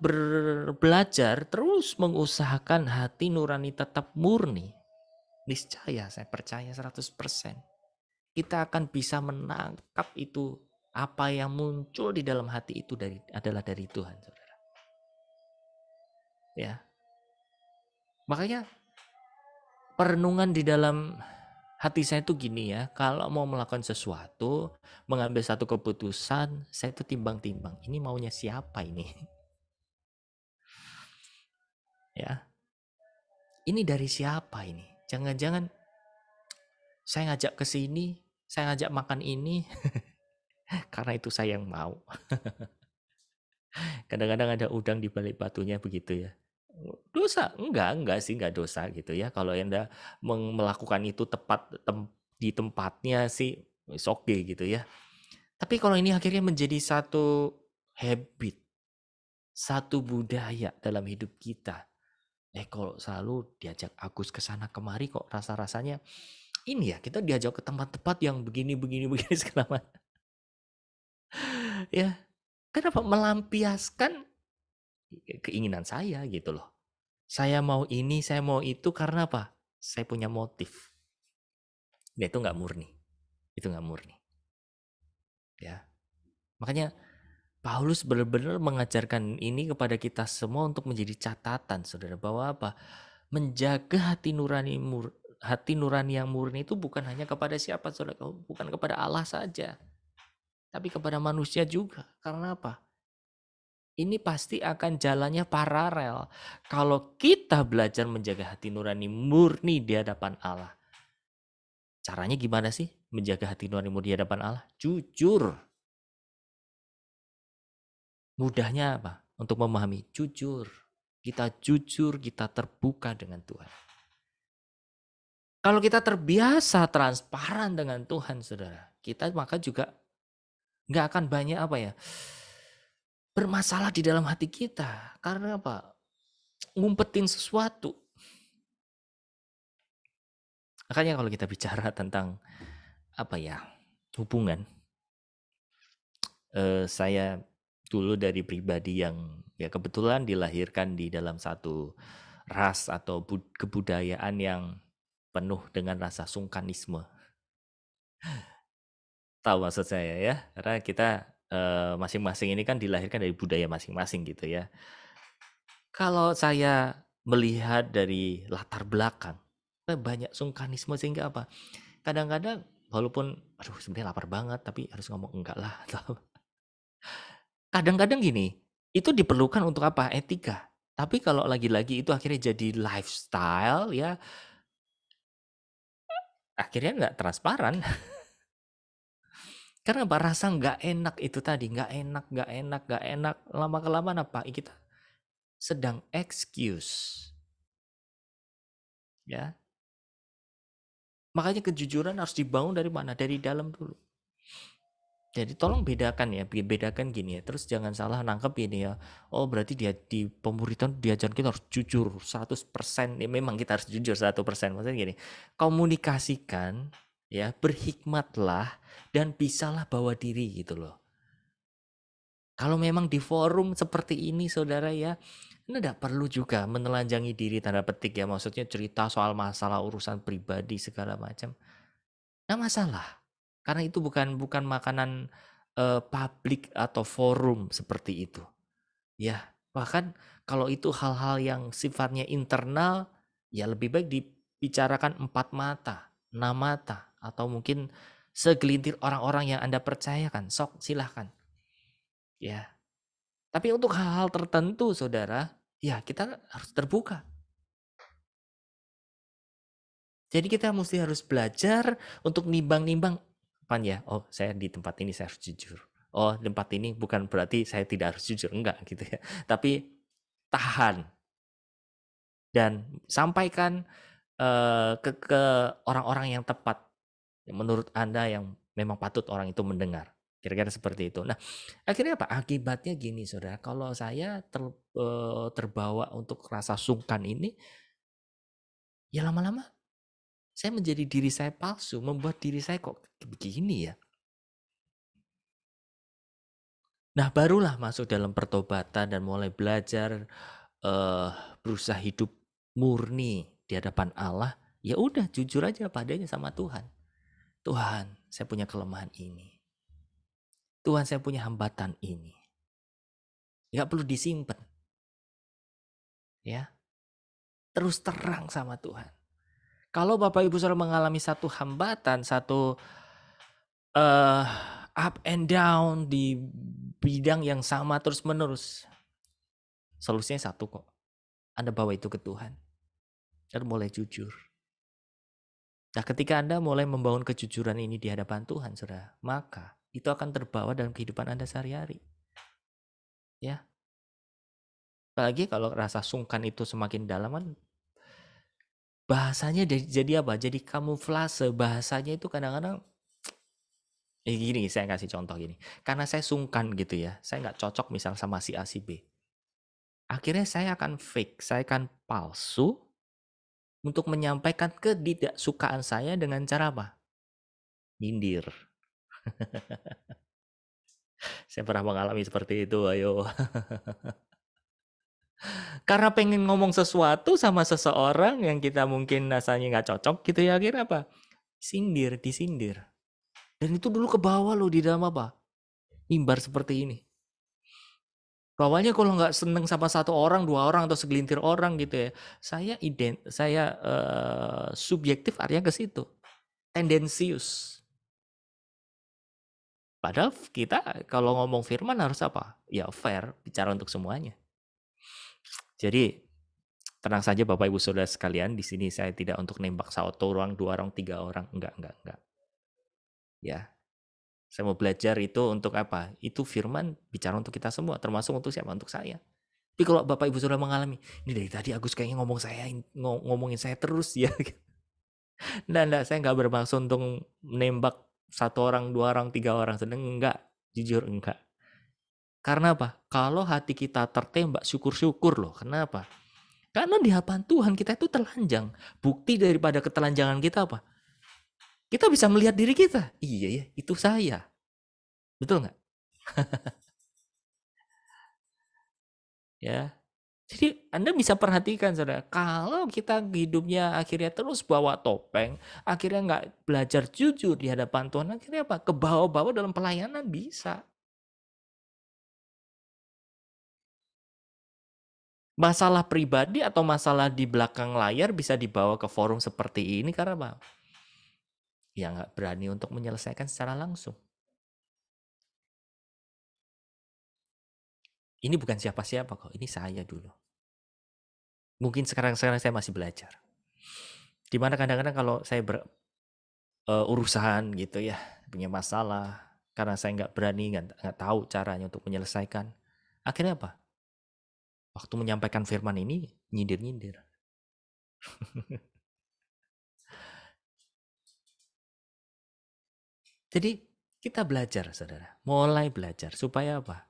belajar terus mengusahakan hati nurani tetap murni, niscaya saya percaya 100%, kita akan bisa menangkap itu, apa yang muncul di dalam hati itu adalah dari Tuhan, Saudara. Ya. Makanya perenungan di dalam hati saya itu gini ya, kalau mau melakukan sesuatu, mengambil satu keputusan, saya itu timbang-timbang, ini maunya siapa ini? Ya. Ini dari siapa ini? Jangan-jangan saya ngajak ke sini, saya ngajak makan ini karena itu saya yang mau. Kadang-kadang ada udang di balik batunya begitu ya. Dosa? Enggak sih, enggak dosa gitu ya. Kalau Anda melakukan itu di tempatnya sih, it's okay gitu ya. Tapi kalau ini akhirnya menjadi satu habit, satu budaya dalam hidup kita. Kalau selalu diajak Agus ke sana kemari kok rasa-rasanya ini ya, kita diajak ke tempat-tempat yang begini segala macam. Ya, kenapa melampiaskan keinginan saya gitu loh. Saya mau ini, saya mau itu karena apa? Saya punya motif. Nah, itu nggak murni. Itu nggak murni. Ya. Makanya Paulus benar-benar mengajarkan ini kepada kita semua untuk menjadi catatan, Saudara, bahwa apa? Menjaga hati nurani yang murni itu bukan hanya kepada siapa, Saudara, bukan kepada Allah saja, tapi kepada manusia juga. Karena apa? Ini pasti akan jalannya paralel. Kalau kita belajar menjaga hati nurani murni di hadapan Allah. Caranya gimana sih menjaga hati nurani murni di hadapan Allah? Jujur. Mudahnya apa? Untuk memahami, jujur. Kita jujur, kita terbuka dengan Tuhan. Kalau kita terbiasa transparan dengan Tuhan, Saudara, kita maka juga nggak akan banyak apa ya, bermasalah di dalam hati kita. Karena apa? Ngumpetin sesuatu. Makanya kalau kita bicara tentang apa ya, hubungan, saya dulu dari pribadi yang ya kebetulan dilahirkan di dalam satu ras atau kebudayaan yang penuh dengan rasa sungkanisme. Tahu maksud saya ya, karena kita masing-masing ini kan dilahirkan dari budaya masing-masing gitu ya. Kalau saya melihat dari latar belakang, banyak sungkanisme sehingga apa? Kadang-kadang walaupun aduh sebenarnya lapar banget tapi harus ngomong enggak lah. kadang-kadang gini, itu diperlukan untuk apa? Etika. Tapi kalau lagi-lagi itu akhirnya jadi lifestyle ya, akhirnya nggak transparan. Karena apa? Rasa nggak enak itu tadi, nggak enak, nggak enak, nggak enak. Lama-kelamaan apa? Kita sedang excuse, ya. Makanya kejujuran harus dibangun dari mana? Dari dalam dulu. Jadi tolong bedakan ya, bedakan gini ya. Terus jangan salah nangkep ini ya. Oh berarti dia di pemuritan diajarin kita harus jujur 100%. Ya, memang kita harus jujur 100%. Maksudnya gini, komunikasikan ya, berhikmatlah dan bisalah bawa diri gitu loh. Kalau memang di forum seperti ini saudara ya, ini tidak perlu juga menelanjangi diri tanda petik ya. Maksudnya cerita soal masalah urusan pribadi segala macam. Nggak masalah. Karena itu bukan makanan publik atau forum seperti itu. Ya, bahkan kalau itu hal-hal yang sifatnya internal, ya lebih baik dibicarakan 4 mata, 6 mata, atau mungkin segelintir orang-orang yang Anda percayakan, sok silahkan. Ya, tapi untuk hal-hal tertentu saudara, ya kita harus terbuka. Jadi kita mesti harus belajar untuk nimbang-nimbang, apaan ya, oh saya di tempat ini saya harus jujur. Oh di tempat ini bukan berarti saya tidak harus jujur, enggak gitu ya. Tapi tahan dan sampaikan ke orang-orang yang tepat, menurut Anda yang memang patut orang itu mendengar. Kira-kira seperti itu. Nah, akhirnya apa? Akibatnya gini saudara, kalau saya terbawa untuk rasa sungkan ini, ya lama-lama saya menjadi diri saya palsu, membuat diri saya kok begini ya. Nah, barulah masuk dalam pertobatan dan mulai belajar berusaha hidup murni di hadapan Allah. Ya udah jujur aja padanya sama Tuhan. Tuhan, saya punya kelemahan ini. Tuhan, saya punya hambatan ini. Nggak perlu disimpan. Ya, terus terang sama Tuhan. Kalau Bapak Ibu Saudara mengalami satu hambatan, satu up and down di bidang yang sama terus-menerus, solusinya satu kok. Anda bawa itu ke Tuhan. Dan mulai jujur. Nah, ketika Anda mulai membangun kejujuran ini di hadapan Tuhan, saudara, maka itu akan terbawa dalam kehidupan Anda sehari-hari. Ya. Apalagi kalau rasa sungkan itu semakin dalam kan, bahasanya jadi apa? Jadi kamuflase. Bahasanya itu kadang-kadang, gini, saya kasih contoh gini. Karena saya sungkan gitu ya, saya nggak cocok misal sama si A, si B. Akhirnya saya akan fake, saya akan palsu untuk menyampaikan ketidaksukaan saya dengan cara apa? Nyindir. Saya pernah mengalami seperti itu, ayo. Karena pengen ngomong sesuatu sama seseorang yang kita mungkin rasanya nggak cocok gitu ya, akhirnya apa? Sindir, disindir. Dan itu dulu ke bawah loh di dalam apa? Mimbar seperti ini. Bawahnya kalau nggak seneng sama satu orang, dua orang, atau segelintir orang gitu ya, saya subjektif artinya ke situ. Tendensius. Padahal kita kalau ngomong firman harus apa? Ya fair, bicara untuk semuanya. Jadi tenang saja Bapak Ibu Saudara sekalian, di sini saya tidak untuk nembak satu orang, dua orang, tiga orang, enggak. Ya, saya mau belajar itu untuk apa? Itu firman bicara untuk kita semua, termasuk untuk siapa? Untuk saya. Tapi kalau Bapak Ibu Saudara mengalami, ini dari tadi Agus kayaknya ngomongin saya terus ya. Enggak, saya enggak bermaksud untuk menembak satu orang, dua orang, tiga orang, sedang enggak, jujur enggak. Karena apa? Kalau hati kita tertembak, syukur-syukur loh. Kenapa? Karena di hadapan Tuhan kita itu telanjang. Bukti daripada ketelanjangan kita apa? Kita bisa melihat diri kita. Iya ya, itu saya. Betul nggak? Ya. Jadi Anda bisa perhatikan saudara, kalau kita hidupnya akhirnya terus bawa topeng, akhirnya nggak belajar jujur di hadapan Tuhan, akhirnya apa? Kebawa-bawa dalam pelayanan bisa. Masalah pribadi atau masalah di belakang layar bisa dibawa ke forum seperti ini karena apa? Ya nggak berani untuk menyelesaikan secara langsung. Ini bukan siapa-siapa kok, ini saya dulu. Mungkin sekarang saya masih belajar. Dimana kadang-kadang kalau saya urusan gitu ya, punya masalah, karena saya nggak berani, nggak tahu caranya untuk menyelesaikan. Akhirnya apa? Waktu menyampaikan firman ini, nyindir-nyindir. Jadi kita belajar, saudara. Mulai belajar. Supaya apa?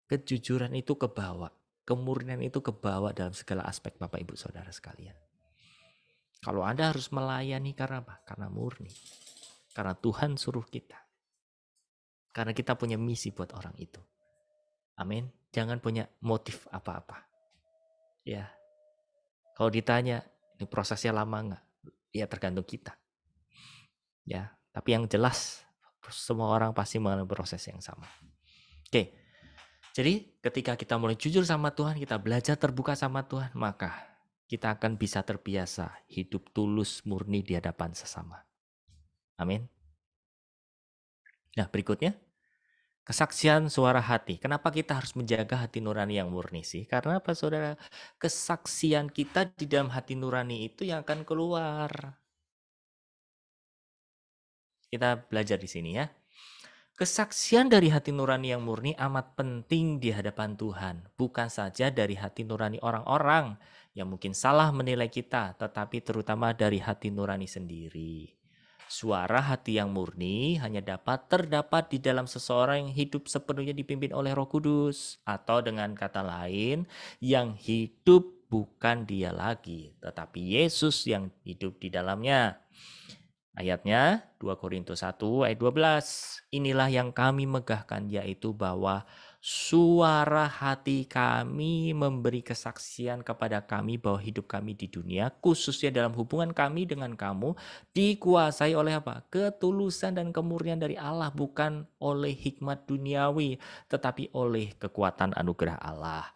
Kejujuran itu kebawa. Kemurnian itu kebawa dalam segala aspek Bapak Ibu Saudara sekalian. Kalau Anda harus melayani karena apa? Karena murni. Karena Tuhan suruh kita. Karena kita punya misi buat orang itu. Amin. Jangan punya motif apa-apa. Ya. Kalau ditanya, ini prosesnya lama nggak? Ya tergantung kita. Ya. Tapi yang jelas, semua orang pasti mengalami proses yang sama. Oke. Jadi ketika kita mulai jujur sama Tuhan, kita belajar terbuka sama Tuhan, maka kita akan bisa terbiasa hidup tulus murni di hadapan sesama. Amin. Nah berikutnya, kesaksian suara hati. Kenapa kita harus menjaga hati nurani yang murni sih? Karena apa saudara? Kesaksian kita di dalam hati nurani itu yang akan keluar. Kita belajar di sini ya. Kesaksian dari hati nurani yang murni amat penting di hadapan Tuhan. Bukan saja dari hati nurani orang-orang yang mungkin salah menilai kita, tetapi terutama dari hati nurani sendiri. Suara hati yang murni hanya dapat terdapat di dalam seseorang yang hidup sepenuhnya dipimpin oleh Roh Kudus. Atau dengan kata lain, yang hidup bukan dia lagi, tetapi Yesus yang hidup di dalamnya. Ayatnya 2 Korintus 1 ayat 12. Inilah yang kami megahkan, yaitu bahwa suara hati kami memberi kesaksian kepada kami bahwa hidup kami di dunia, khususnya dalam hubungan kami dengan kamu, dikuasai oleh apa? Ketulusan dan kemurnian dari Allah, bukan oleh hikmat duniawi, tetapi oleh kekuatan anugerah Allah.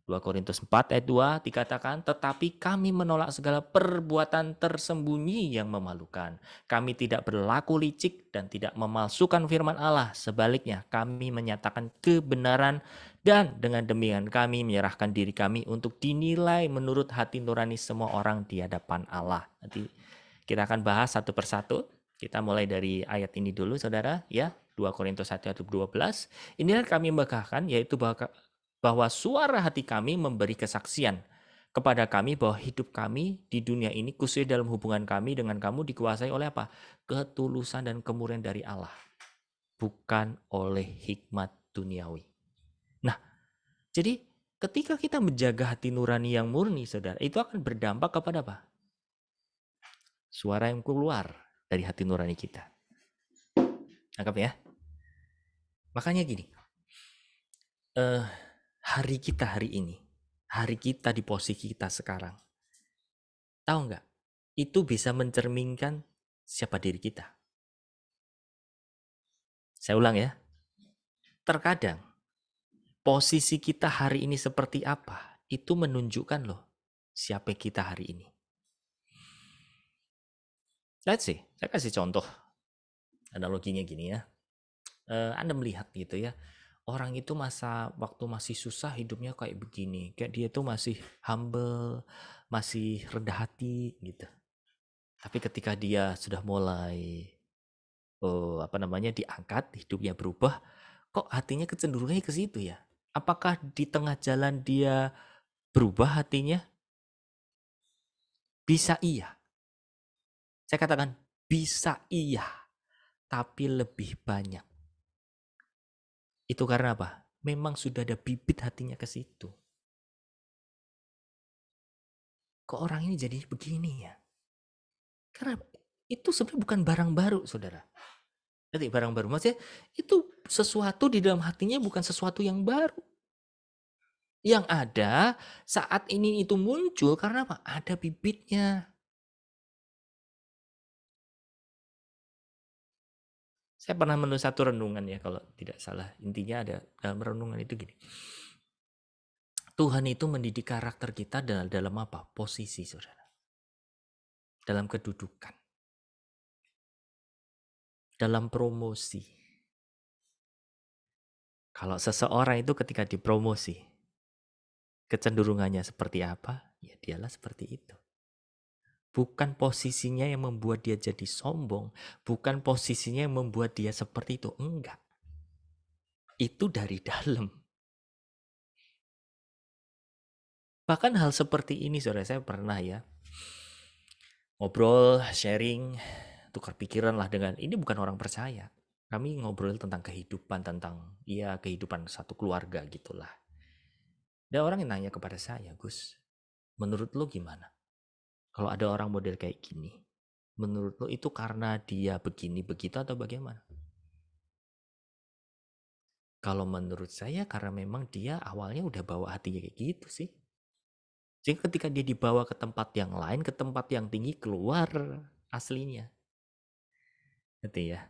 2 Korintus 4 ayat 2 dikatakan, tetapi kami menolak segala perbuatan tersembunyi yang memalukan. Kami tidak berlaku licik dan tidak memalsukan firman Allah. Sebaliknya, kami menyatakan kebenaran dan dengan demikian kami menyerahkan diri kami untuk dinilai menurut hati nurani semua orang di hadapan Allah. Nanti kita akan bahas satu persatu. Kita mulai dari ayat ini dulu, saudara. Ya, 2 Korintus 1 ayat 12. Inilah kami megahkan, yaitu bahwa suara hati kami memberi kesaksian kepada kami bahwa hidup kami di dunia ini, khususnya dalam hubungan kami dengan kamu, dikuasai oleh apa? Ketulusan dan kemurnian dari Allah, bukan oleh hikmat duniawi. Nah, jadi ketika kita menjaga hati nurani yang murni, saudara, itu akan berdampak kepada apa? Suara yang keluar dari hati nurani kita. Anggap ya. Makanya gini, hari kita hari ini, hari kita di posisi kita sekarang, tahu nggak? Itu bisa mencerminkan siapa diri kita. Saya ulang ya. Terkadang posisi kita hari ini seperti apa, itu menunjukkan loh siapa kita hari ini. Let's see, saya kasih contoh. Analoginya gini ya. Anda melihat gitu ya, orang itu waktu masih susah hidupnya kayak begini. Kayak dia tuh masih humble, masih rendah hati gitu. Tapi ketika dia sudah mulai diangkat, hidupnya berubah, kok hatinya kecenderungannya ke situ ya? Apakah di tengah jalan dia berubah hatinya? Bisa iya. Saya katakan bisa iya, tapi lebih banyak. Itu karena apa? Memang sudah ada bibit hatinya ke situ. Kok orang ini jadi begini ya? Karena itu sebenarnya bukan barang baru, saudara. Jadi barang baru, maksudnya itu sesuatu di dalam hatinya bukan sesuatu yang baru. Yang ada saat ini itu muncul karena apa? Ada bibitnya. Saya pernah menulis satu renungan ya kalau tidak salah. Intinya ada dalam renungan itu gini. Tuhan itu mendidik karakter kita dalam apa? Posisi, saudara. Dalam kedudukan. Dalam promosi. Kalau seseorang itu ketika dipromosi, kecenderungannya seperti apa, ya dialah seperti itu. Bukan posisinya yang membuat dia jadi sombong, bukan posisinya yang membuat dia seperti itu, enggak. Itu dari dalam. Bahkan hal seperti ini, saudara, saya pernah ya ngobrol, sharing, tukar pikiran lah dengan, ini bukan orang percaya. Kami ngobrol tentang kehidupan, tentang ya kehidupan satu keluarga gitulah. Ada orang yang nanya kepada saya, Gus, menurut lo gimana? Kalau ada orang model kayak gini, menurut lo itu karena dia begini begitu atau bagaimana? Kalau menurut saya karena memang dia awalnya udah bawa hatinya kayak gitu sih. Sehingga ketika dia dibawa ke tempat yang lain, ke tempat yang tinggi, keluar aslinya. Gitu ya.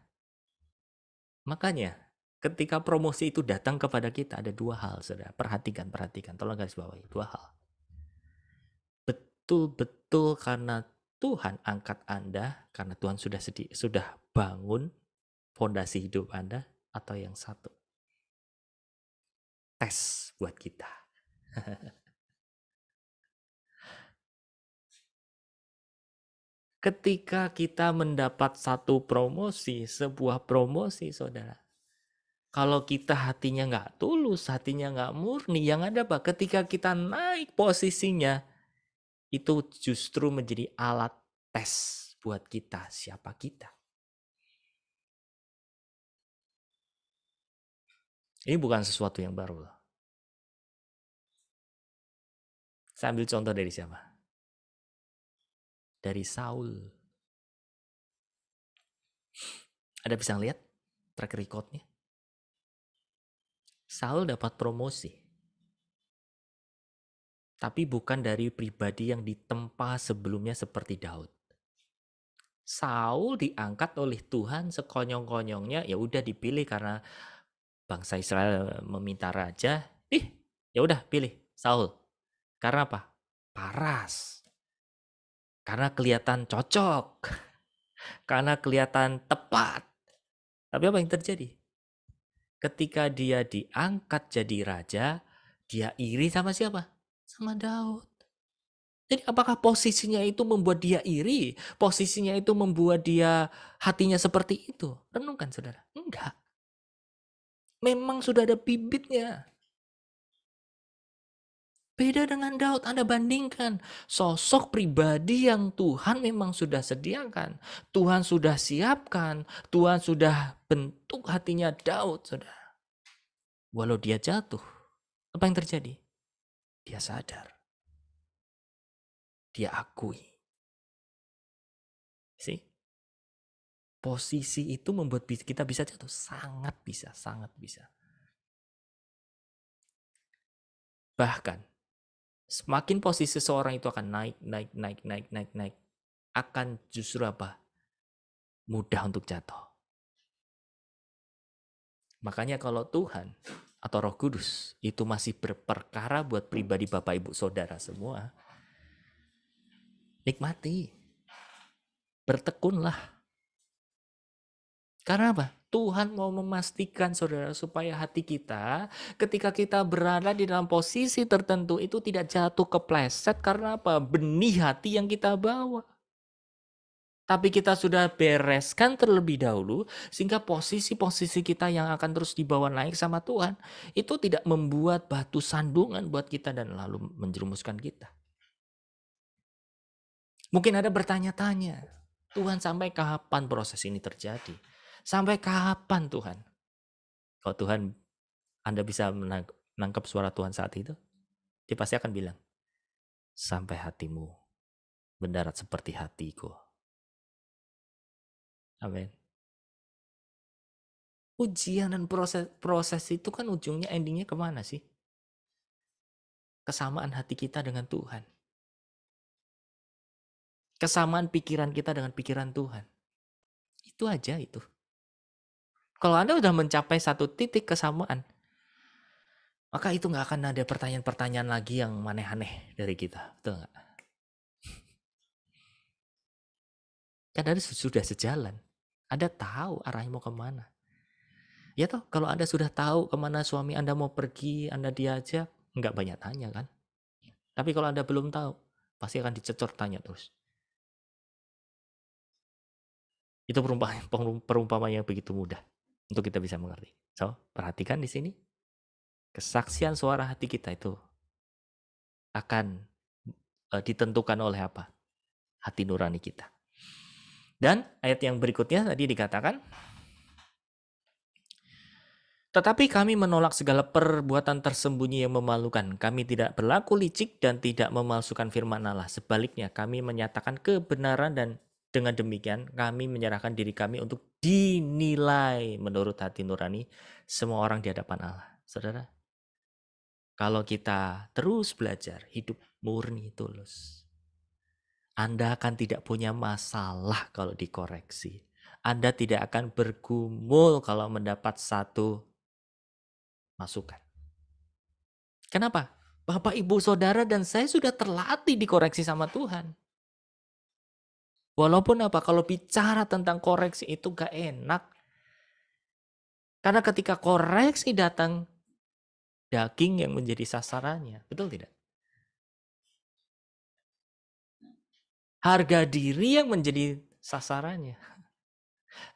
Makanya ketika promosi itu datang kepada kita ada dua hal, saudara. Perhatikan. Tolong garis bawahi dua hal. Betul-betul karena Tuhan angkat Anda, karena Tuhan sudah bangun fondasi hidup Anda, atau yang satu, tes buat kita. Ketika kita mendapat satu promosi, sebuah promosi, saudara, kalau kita hatinya nggak tulus, hatinya nggak murni, yang ada apa? Ketika kita naik posisinya, itu justru menjadi alat tes buat kita, siapa kita. Ini bukan sesuatu yang baru loh. Saya ambil contoh dari siapa? Dari Saul. Ada bisa lihat track recordnya? Saul dapat promosi. Tapi bukan dari pribadi yang ditempa sebelumnya seperti Daud. Saul diangkat oleh Tuhan sekonyong-konyongnya, ya udah dipilih karena bangsa Israel meminta raja. Ya udah pilih Saul. Karena apa? Paras. Karena kelihatan cocok. Karena kelihatan tepat. Tapi apa yang terjadi? Ketika dia diangkat jadi raja, dia iri sama siapa? Sama Daud. Jadi apakah posisinya itu membuat dia iri? Posisinya itu membuat dia hatinya seperti itu? Renungkan, saudara. Enggak. Memang sudah ada bibitnya. Beda dengan Daud, Anda bandingkan. Sosok pribadi yang Tuhan memang sudah sediakan. Tuhan sudah siapkan. Tuhan sudah bentuk hatinya Daud, saudara. Walau dia jatuh, apa yang terjadi? Dia sadar. Dia akui. See? Posisi itu membuat kita bisa jatuh. Sangat bisa, sangat bisa. Bahkan, semakin posisi seseorang itu akan naik, akan justru apa? Mudah untuk jatuh. Makanya kalau Tuhan atau Roh Kudus itu masih berperkara buat pribadi Bapak Ibu Saudara semua, nikmati. Bertekunlah. Karena apa? Tuhan mau memastikan saudara supaya hati kita ketika kita berada di dalam posisi tertentu itu tidak jatuh kepleset karena apa? Benih hati yang kita bawa. Tapi kita sudah bereskan terlebih dahulu sehingga posisi-posisi kita yang akan terus dibawa naik sama Tuhan itu tidak membuat batu sandungan buat kita dan lalu menjerumuskan kita. Mungkin ada bertanya-tanya, Tuhan sampai kapan proses ini terjadi? Sampai kapan Tuhan? Kalau Tuhan, Anda bisa menangkap suara Tuhan saat itu, dia pasti akan bilang, sampai hatimu mendarat seperti hatiku. Amin. Ujian dan proses itu kan ujungnya, endingnya kemana sih? Kesamaan hati kita dengan Tuhan. Kesamaan pikiran kita dengan pikiran Tuhan. Itu aja itu. Kalau Anda udah mencapai satu titik kesamaan, maka itu nggak akan ada pertanyaan-pertanyaan lagi yang aneh-aneh dari kita. Betul nggak? Kan Anda sudah sejalan. Anda tahu arahnya mau kemana. Ya toh, kalau Anda sudah tahu kemana suami Anda mau pergi, Anda diajak, nggak banyak tanya kan? Tapi kalau Anda belum tahu, pasti akan dicecor tanya terus. Itu perumpamaan yang begitu mudah untuk kita bisa mengerti. So, perhatikan di sini, kesaksian suara hati kita itu akan ditentukan oleh apa? Hati nurani kita. Dan ayat yang berikutnya tadi dikatakan, tetapi kami menolak segala perbuatan tersembunyi yang memalukan. Kami tidak berlaku licik dan tidak memalsukan firman Allah. Sebaliknya, kami menyatakan kebenaran dan dengan demikian kami menyerahkan diri kami untuk dinilai menurut hati nurani semua orang di hadapan Allah. Saudara, kalau kita terus belajar hidup murni tulus, Anda akan tidak punya masalah kalau dikoreksi. Anda tidak akan bergumul kalau mendapat satu masukan. Kenapa? Bapak, Ibu, Saudara, dan saya sudah terlatih dikoreksi sama Tuhan. Walaupun apa? Kalau bicara tentang koreksi itu gak enak. Karena ketika koreksi datang, daging yang menjadi sasarannya. Betul tidak? Harga diri yang menjadi sasarannya.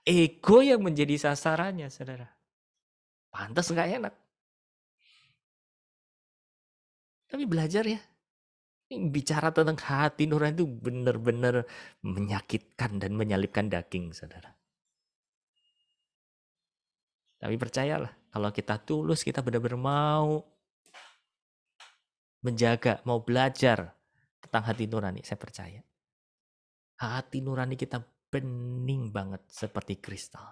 Ego yang menjadi sasarannya, saudara. Pantas gak enak. Tapi belajar ya. Bicara tentang hati nurani itu benar-benar menyakitkan dan menyalipkan daging, saudara. Tapi percayalah, kalau kita tulus, kita benar-benar mau menjaga, mau belajar tentang hati nurani, saya percaya. Hati nurani kita bening banget seperti kristal.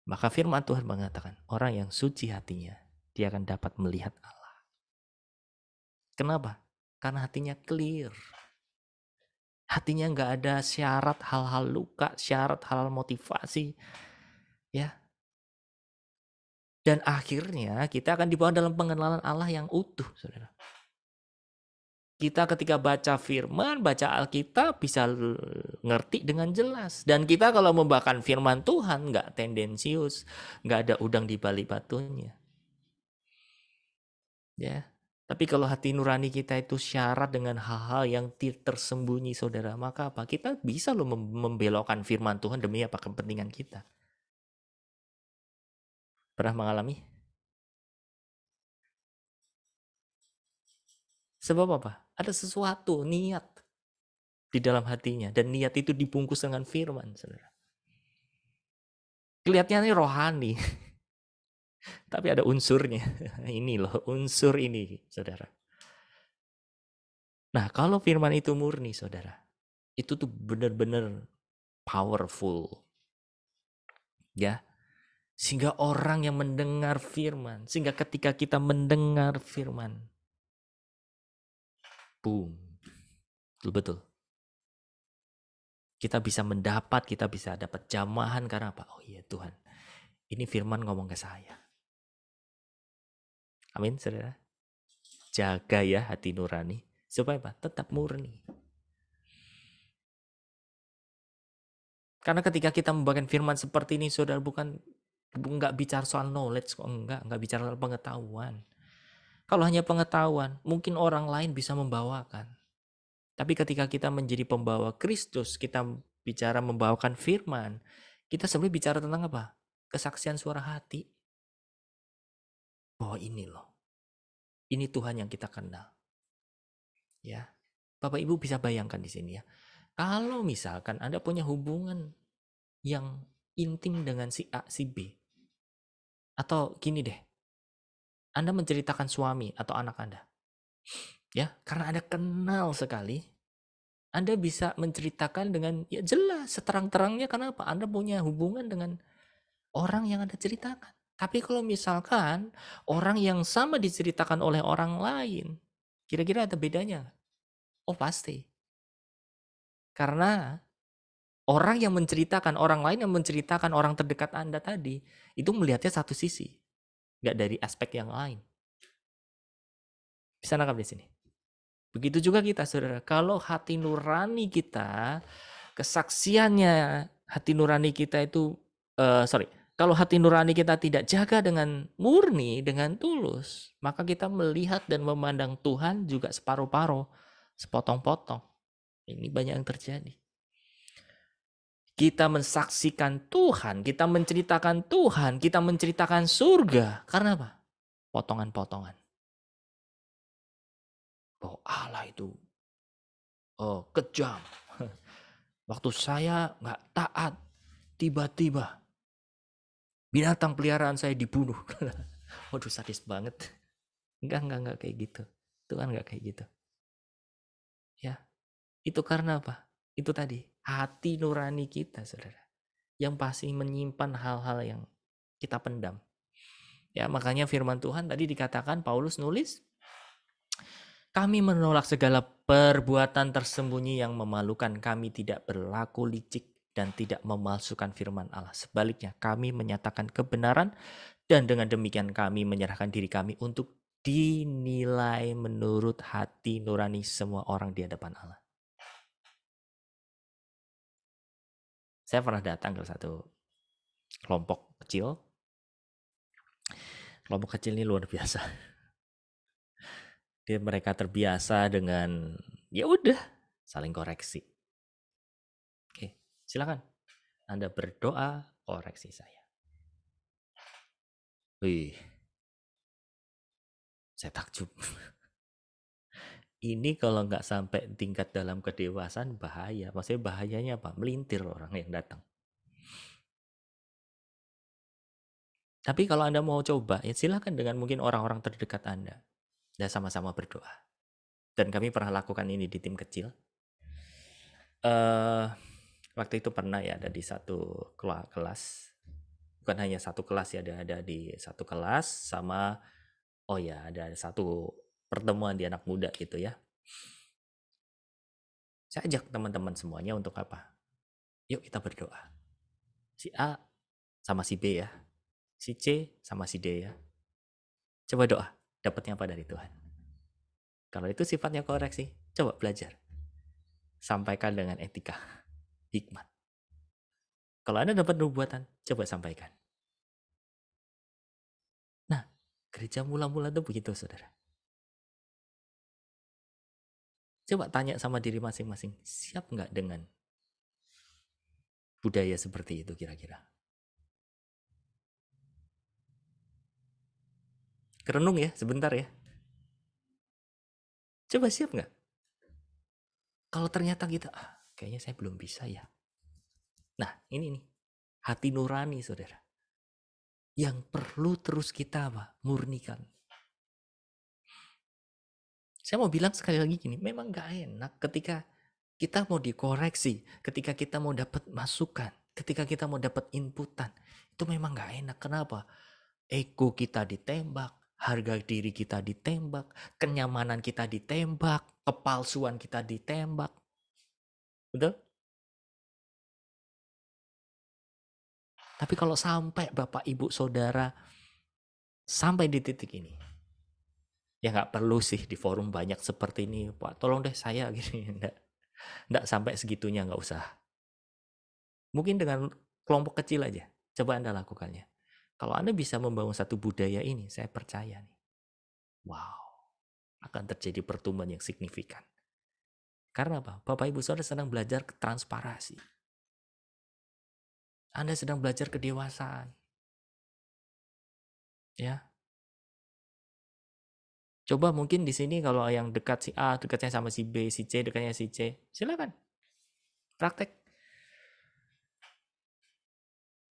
Maka firman Tuhan mengatakan, orang yang suci hatinya, dia akan dapat melihat Allah. Kenapa? Karena hatinya clear. Hatinya nggak ada syarat hal-hal luka, syarat hal-hal motivasi. Ya. Dan akhirnya kita akan dibawa dalam pengenalan Allah yang utuh, saudara. Kita ketika baca firman, baca Alkitab bisa ngerti dengan jelas. Dan kita kalau membawakan firman Tuhan nggak tendensius, nggak ada udang di balik batunya. Ya. Tapi kalau hati nurani kita itu syarat dengan hal-hal yang tersembunyi, saudara, maka apa? Kita bisa loh membelokkan firman Tuhan demi apa kepentingan kita. Pernah mengalami? Sebab apa? Ada sesuatu, niat di dalam hatinya. Dan niat itu dibungkus dengan firman, saudara. Kelihatannya rohani. Tapi ada unsurnya. Ini loh, unsur ini, saudara. Nah, kalau firman itu murni, saudara, itu tuh benar-benar powerful. Ya. Sehingga orang yang mendengar firman, sehingga ketika kita mendengar firman, boom. Betul-betul. Kita bisa dapat jamahan karena apa? Oh iya Tuhan, ini firman ngomong ke saya. Amin, saudara. Jaga ya hati nurani. Supaya apa? Tetap murni. Karena ketika kita membagikan firman seperti ini, saudara, nggak bicara soal knowledge kok, nggak bicara soal pengetahuan. Kalau hanya pengetahuan, mungkin orang lain bisa membawakan. Tapi ketika kita menjadi pembawa Kristus, kita bicara membawakan firman, kita sebenarnya bicara tentang apa? Kesaksian suara hati. Bahwa ini loh, ini Tuhan yang kita kenal. Ya, Bapak Ibu bisa bayangkan di sini ya. Kalau misalkan Anda punya hubungan yang intim dengan si A, si B. Atau gini deh, Anda menceritakan suami atau anak Anda. Ya, karena Anda kenal sekali, Anda bisa menceritakan dengan ya jelas, seterang-terangnya. Kenapa? Anda punya hubungan dengan orang yang Anda ceritakan. Tapi kalau misalkan orang yang sama diceritakan oleh orang lain, kira-kira ada bedanya? Oh pasti. Karena orang yang menceritakan, orang lain yang menceritakan orang terdekat Anda tadi, itu melihatnya satu sisi. Nggak dari aspek yang lain. Bisa nangkap di sini? Begitu juga kita, saudara. Kalau hati nurani kita, kesaksiannya hati nurani kita itu, Kalau hati nurani kita tidak jaga dengan murni, dengan tulus, maka kita melihat dan memandang Tuhan juga separuh-paruh, sepotong-potong. Ini banyak yang terjadi. Kita mensaksikan Tuhan, kita menceritakan Tuhan, kita menceritakan surga. Karena apa? Potongan-potongan. Oh, Allah itu kejam. Waktu saya nggak taat, tiba-tiba binatang peliharaan saya dibunuh. Waduh, sadis banget. Enggak kayak gitu. Tuhan enggak kayak gitu. Ya, itu karena apa? Itu tadi, hati nurani kita, saudara. Yang pasti menyimpan hal-hal yang kita pendam. Ya, makanya firman Tuhan tadi dikatakan, Paulus nulis, kami menolak segala perbuatan tersembunyi yang memalukan. Kami tidak berlaku licik dan tidak memalsukan firman Allah. Sebaliknya, kami menyatakan kebenaran dan dengan demikian kami menyerahkan diri kami untuk dinilai menurut hati nurani semua orang di hadapan Allah. Saya pernah datang ke satu kelompok kecil. Kelompok kecil ini luar biasa. Dia mereka terbiasa dengan ya udah saling koreksi. Oke, silakan. Anda berdoa, koreksi saya. Wih, saya takjub. Ini kalau nggak sampai tingkat dalam kedewasaan bahaya. Maksudnya bahayanya apa? Melintir orang yang datang. Tapi kalau Anda mau coba, ya silakan dengan mungkin orang-orang terdekat Anda. Dan sama-sama berdoa. Dan kami pernah lakukan ini di tim kecil. Waktu itu pernah ya ada di satu kelas. Bukan hanya satu kelas ya, ada di satu kelas sama ada satu pertemuan di anak muda gitu ya. Saya ajak teman-teman semuanya untuk apa? Yuk kita berdoa. Si A sama si B ya. Si C sama si D ya. Coba doa, dapatnya apa dari Tuhan? Kalau itu sifatnya koreksi, coba belajar. Sampaikan dengan etika, hikmat. Kalau Anda dapat nubuatan, coba sampaikan. Nah, gereja mula-mula itu begitu, saudara. Coba tanya sama diri masing-masing, siap nggak dengan budaya seperti itu kira-kira? Kerenung ya, sebentar ya. Coba siap nggak? Kalau ternyata kita, kayaknya saya belum bisa ya. Nah, ini nih, hati nurani, saudara. Yang perlu terus kita murnikan. Saya mau bilang sekali lagi gini, memang gak enak ketika kita mau dikoreksi, ketika kita mau dapat masukan, ketika kita mau dapat inputan. Itu memang gak enak. Kenapa? Ego kita ditembak, harga diri kita ditembak, kenyamanan kita ditembak, kepalsuan kita ditembak. Betul? Tapi kalau sampai Bapak, Ibu, Saudara sampai di titik ini, ya nggak perlu sih di forum banyak seperti ini, Pak. Tolong deh saya gini, nggak sampai segitunya, nggak usah. Mungkin dengan kelompok kecil aja, coba Anda lakukannya. Kalau Anda bisa membangun satu budaya ini, saya percaya nih, wow, akan terjadi pertumbuhan yang signifikan. Karena apa? Bapak Ibu Saudara sedang belajar transparansi. Anda sedang belajar kedewasaan. Ya. Coba mungkin di sini kalau yang dekat si A, dekatnya sama si B, si C, dekatnya si C. Silakan. Praktek.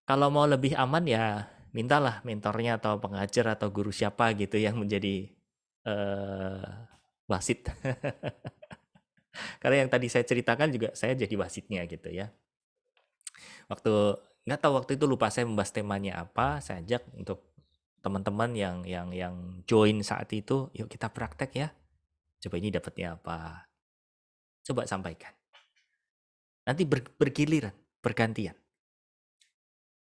Kalau mau lebih aman ya mintalah mentornya atau pengajar atau guru siapa gitu yang menjadi wasit. Karena yang tadi saya ceritakan juga saya jadi wasitnya gitu ya. Nggak tahu waktu itu lupa saya membahas temanya apa, saya ajak untuk teman-teman yang join saat itu, yuk kita praktek ya. Coba ini dapatnya apa? Coba sampaikan. Nanti bergiliran, bergantian.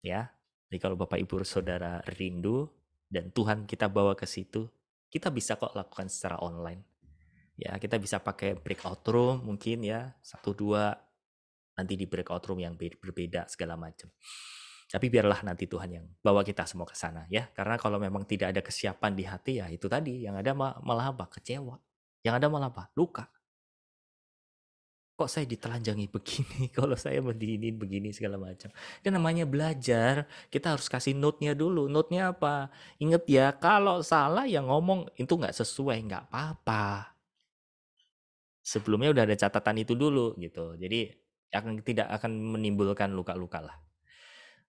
Ya. Jadi kalau Bapak Ibu Saudara rindu dan Tuhan kita bawa ke situ, kita bisa kok lakukan secara online. Ya, kita bisa pakai breakout room mungkin ya, 1-2 nanti di breakout room yang berbeda segala macam. Tapi biarlah nanti Tuhan yang bawa kita semua ke sana ya. Karena kalau memang tidak ada kesiapan di hati ya itu tadi yang ada malah apa? Kecewa. Yang ada malah apa? Luka. Kok saya ditelanjangi begini? Kalau saya begini segala macam. Dan namanya belajar, kita harus kasih note-nya dulu. Note-nya apa? Ingat ya, kalau salah yang ngomong itu nggak sesuai, nggak apa-apa. Sebelumnya udah ada catatan itu dulu gitu. Jadi tidak akan menimbulkan luka-luka lah.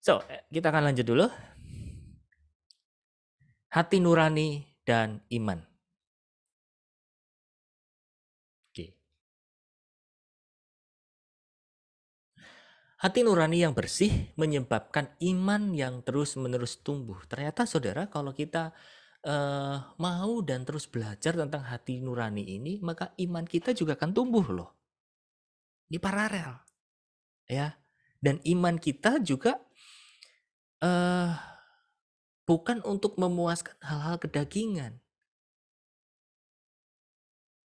So, kita akan lanjut dulu. Hati nurani dan iman. Oke. Hati nurani yang bersih menyebabkan iman yang terus-menerus tumbuh. Ternyata saudara, kalau kita mau dan terus belajar tentang hati nurani ini, maka iman kita juga akan tumbuh loh. Di paralel. Ya. Dan iman kita juga bukan untuk memuaskan hal-hal kedagingan.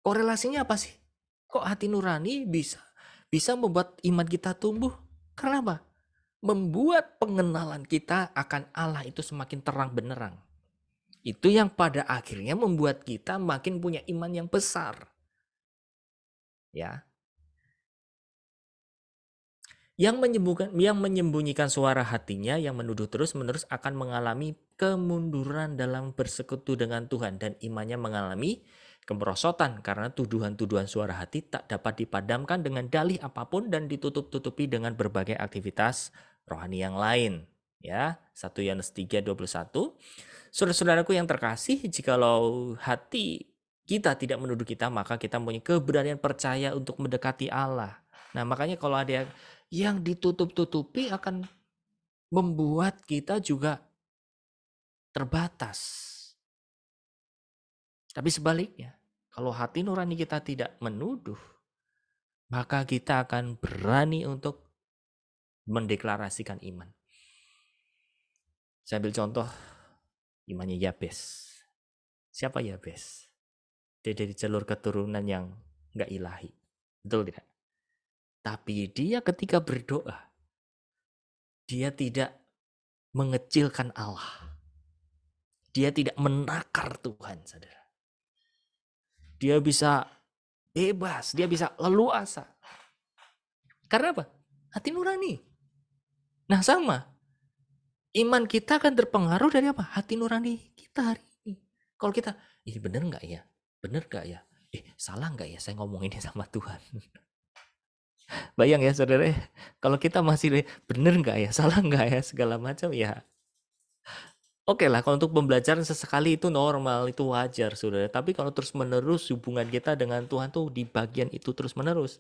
Korelasinya apa sih? Kok hati nurani bisa membuat iman kita tumbuh? Karena apa? Membuat pengenalan kita akan Allah itu semakin terang benderang. Itu yang pada akhirnya membuat kita makin punya iman yang besar. Ya. Yang menyembunyikan suara hatinya, yang menuduh terus-menerus akan mengalami kemunduran dalam bersekutu dengan Tuhan. Dan imannya mengalami kemerosotan karena tuduhan-tuduhan suara hati tak dapat dipadamkan dengan dalih apapun dan ditutup-tutupi dengan berbagai aktivitas rohani yang lain. Ya, 1 Yohanes 3:21. Saudara-saudaraku yang terkasih, jikalau hati kita tidak menuduh kita, maka kita punya keberanian percaya untuk mendekati Allah. Nah, makanya kalau ada yang ditutup-tutupi akan membuat kita juga terbatas. Tapi sebaliknya, kalau hati nurani kita tidak menuduh, maka kita akan berani untuk mendeklarasikan iman. Saya ambil contoh imannya Yabes. Siapa Yabes? Dia dari jalur keturunan yang nggak ilahi. Betul tidak? Tapi dia ketika berdoa, dia tidak mengecilkan Allah. Dia tidak menakar Tuhan, saudara. Dia bisa bebas, dia bisa leluasa. Karena apa? Hati nurani. Nah sama, iman kita akan terpengaruh dari apa? Hati nurani kita hari ini. Kalau kita, ini benar nggak ya? Benar nggak ya? Salah nggak ya saya ngomong ini sama Tuhan? Bayang ya saudara, kalau kita masih benar nggak ya? Salah nggak ya? Segala macam ya. Oke lah, kalau untuk pembelajaran sesekali itu normal, itu wajar saudara. Tapi kalau terus-menerus hubungan kita dengan Tuhan tuh di bagian itu terus-menerus,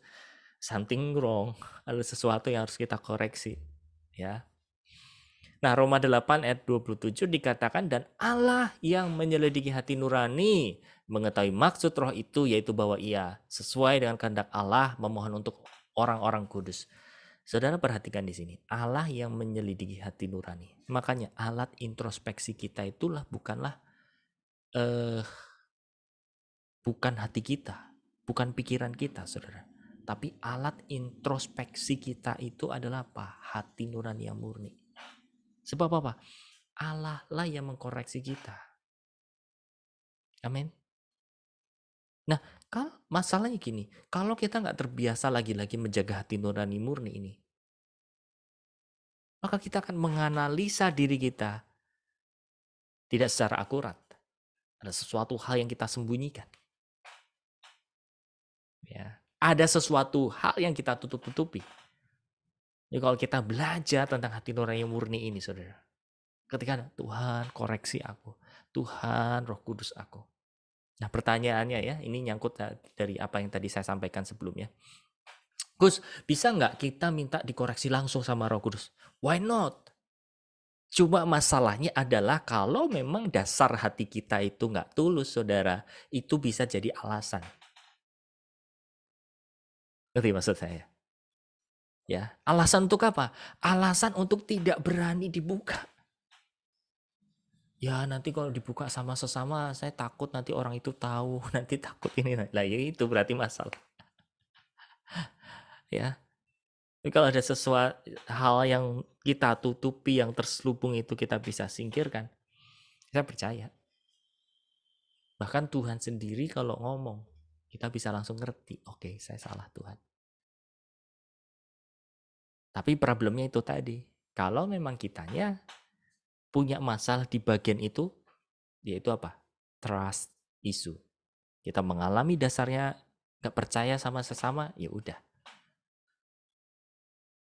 something wrong, ada sesuatu yang harus kita koreksi. Ya. Nah, Roma 8 ayat 27 dikatakan, dan Allah yang menyelidiki hati nurani mengetahui maksud roh itu, yaitu bahwa ia sesuai dengan kehendak Allah memohon untuk orang-orang kudus. Saudara perhatikan di sini, Allah yang menyelidiki hati nurani. Makanya alat introspeksi kita itulah bukan hati kita, bukan pikiran kita, saudara. Tapi alat introspeksi kita itu adalah apa? Hati nurani yang murni. Sebab apa? Allah lah yang mengkoreksi kita. Amin. Nah, kalau masalahnya gini, kalau kita nggak terbiasa lagi-lagi menjaga hati nurani murni ini, maka kita akan menganalisa diri kita tidak secara akurat. Ada sesuatu hal yang kita sembunyikan. Ya, ada sesuatu hal yang kita tutup-tutupi. Jadi kalau kita belajar tentang hati nurani yang murni ini, saudara, ketika Tuhan koreksi aku, Tuhan Roh Kudus aku. Nah pertanyaannya ya, ini nyangkut dari apa yang tadi saya sampaikan sebelumnya. Gus, bisa nggak kita minta dikoreksi langsung sama Roh Kudus? Why not? Cuma masalahnya adalah kalau memang dasar hati kita itu nggak tulus, saudara, itu bisa jadi alasan. Ngerti maksud saya? Ya, alasan untuk apa? Alasan untuk tidak berani dibuka. Ya nanti kalau dibuka sama sesama, saya takut nanti orang itu tahu, nanti takut ini. Lah ya itu berarti masalah. Ya. Tapi kalau ada sesuatu hal yang kita tutupi, yang terselubung itu kita bisa singkirkan, saya percaya. Bahkan Tuhan sendiri kalau ngomong, kita bisa langsung ngerti, oke, saya salah Tuhan. Tapi problemnya itu tadi, kalau memang kitanya punya masalah di bagian itu, yaitu apa? Trust issue. Kita mengalami dasarnya gak percaya sama sesama, ya udah.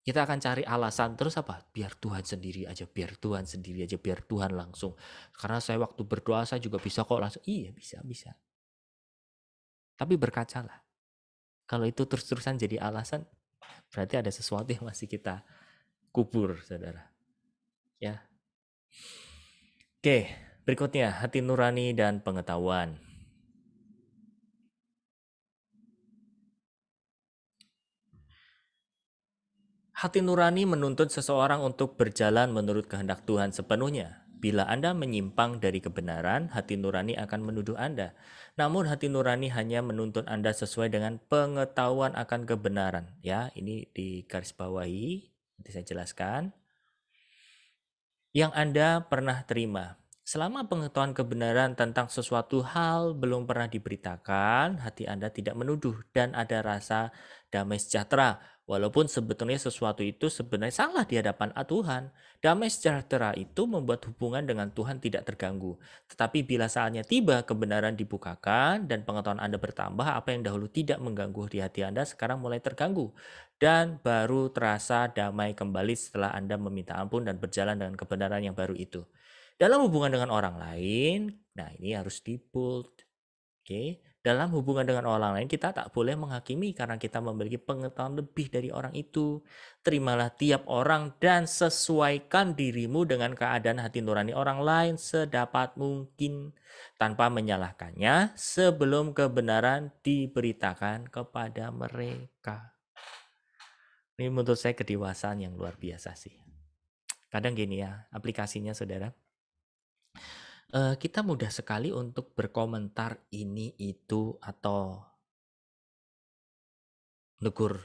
Kita akan cari alasan terus apa? Biar Tuhan sendiri aja, biar Tuhan sendiri aja, biar Tuhan langsung. Karena saya waktu berdoa saya juga bisa kok langsung. Iya bisa. Tapi berkacalah. Kalau itu terus-terusan jadi alasan, berarti ada sesuatu yang masih kita kubur, saudara. Ya. Oke, berikutnya hati nurani dan pengetahuan. Hati nurani menuntut seseorang untuk berjalan menurut kehendak Tuhan sepenuhnya. Bila Anda menyimpang dari kebenaran, hati nurani akan menuduh Anda. Namun hati nurani hanya menuntut Anda sesuai dengan pengetahuan akan kebenaran. Ya, ini di garis bawahi, nanti saya jelaskan. Yang Anda pernah terima. Selama pengetahuan kebenaran tentang sesuatu hal belum pernah diberitakan, hati Anda tidak menuduh dan ada rasa damai sejahtera. Walaupun sebetulnya sesuatu itu sebenarnya salah di hadapan Tuhan. Damai sejahtera itu membuat hubungan dengan Tuhan tidak terganggu. Tetapi bila saatnya tiba kebenaran dibukakan dan pengetahuan Anda bertambah, apa yang dahulu tidak mengganggu di hati Anda sekarang mulai terganggu. Dan baru terasa damai kembali setelah Anda meminta ampun dan berjalan dengan kebenaran yang baru itu. Dalam hubungan dengan orang lain, nah ini harus di-bold. Oke. Dalam hubungan dengan orang lain, kita tak boleh menghakimi karena kita memiliki pengetahuan lebih dari orang itu. Terimalah tiap orang dan sesuaikan dirimu dengan keadaan hati nurani orang lain sedapat mungkin tanpa menyalahkannya sebelum kebenaran diberitakan kepada mereka. Ini menurut saya kedewasaan yang luar biasa sih. Kadang gini ya, aplikasinya saudara. Kita mudah sekali untuk berkomentar ini, itu, atau negur,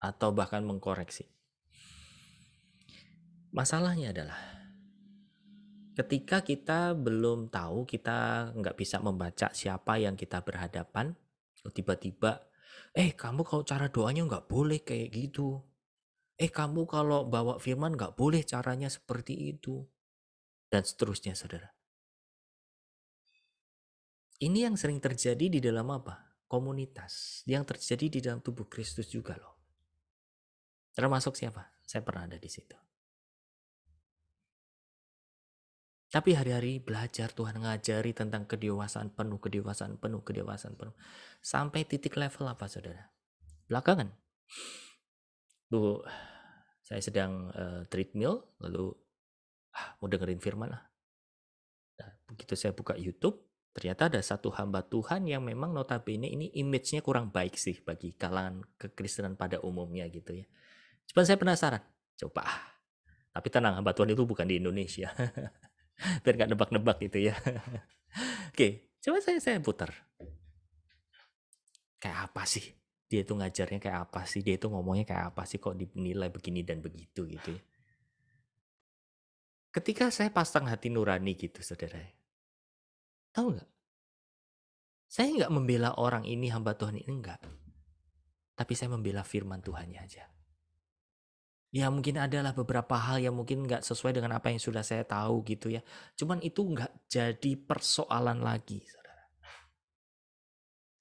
atau bahkan mengkoreksi. Masalahnya adalah ketika kita belum tahu, kita nggak bisa membaca siapa yang kita berhadapan, tiba-tiba, kamu kalau cara doanya nggak boleh kayak gitu. Kamu kalau bawa firman nggak boleh caranya seperti itu. Dan seterusnya, saudara. Ini yang sering terjadi di dalam apa? Komunitas. Yang terjadi di dalam tubuh Kristus juga loh. Termasuk siapa? Saya pernah ada di situ. Tapi hari-hari belajar Tuhan ngajari tentang kedewasaan penuh. Sampai titik level apa saudara? Belakangan. Tuh, saya sedang treadmill, lalu mau dengerin firman lah. Nah, begitu saya buka YouTube, ternyata ada satu hamba Tuhan yang memang notabene ini image-nya kurang baik sih bagi kalangan kekristenan pada umumnya gitu ya. Cuman saya penasaran, coba. Tapi tenang, hamba Tuhan itu bukan di Indonesia. Biar gak nebak-nebak gitu ya. Oke, coba saya putar. Kayak apa sih? Dia itu ngajarnya kayak apa sih? Dia itu ngomongnya kayak apa sih? Kok dinilai begini dan begitu gitu ya. Ketika saya pasang hati nurani gitu saudara. Tahu nggak? Saya nggak membela orang ini, hamba Tuhan ini, enggak. Tapi saya membela firman Tuhannya aja. Ya mungkin adalah beberapa hal yang mungkin nggak sesuai dengan apa yang sudah saya tahu gitu ya. Cuman itu nggak jadi persoalan lagi, saudara.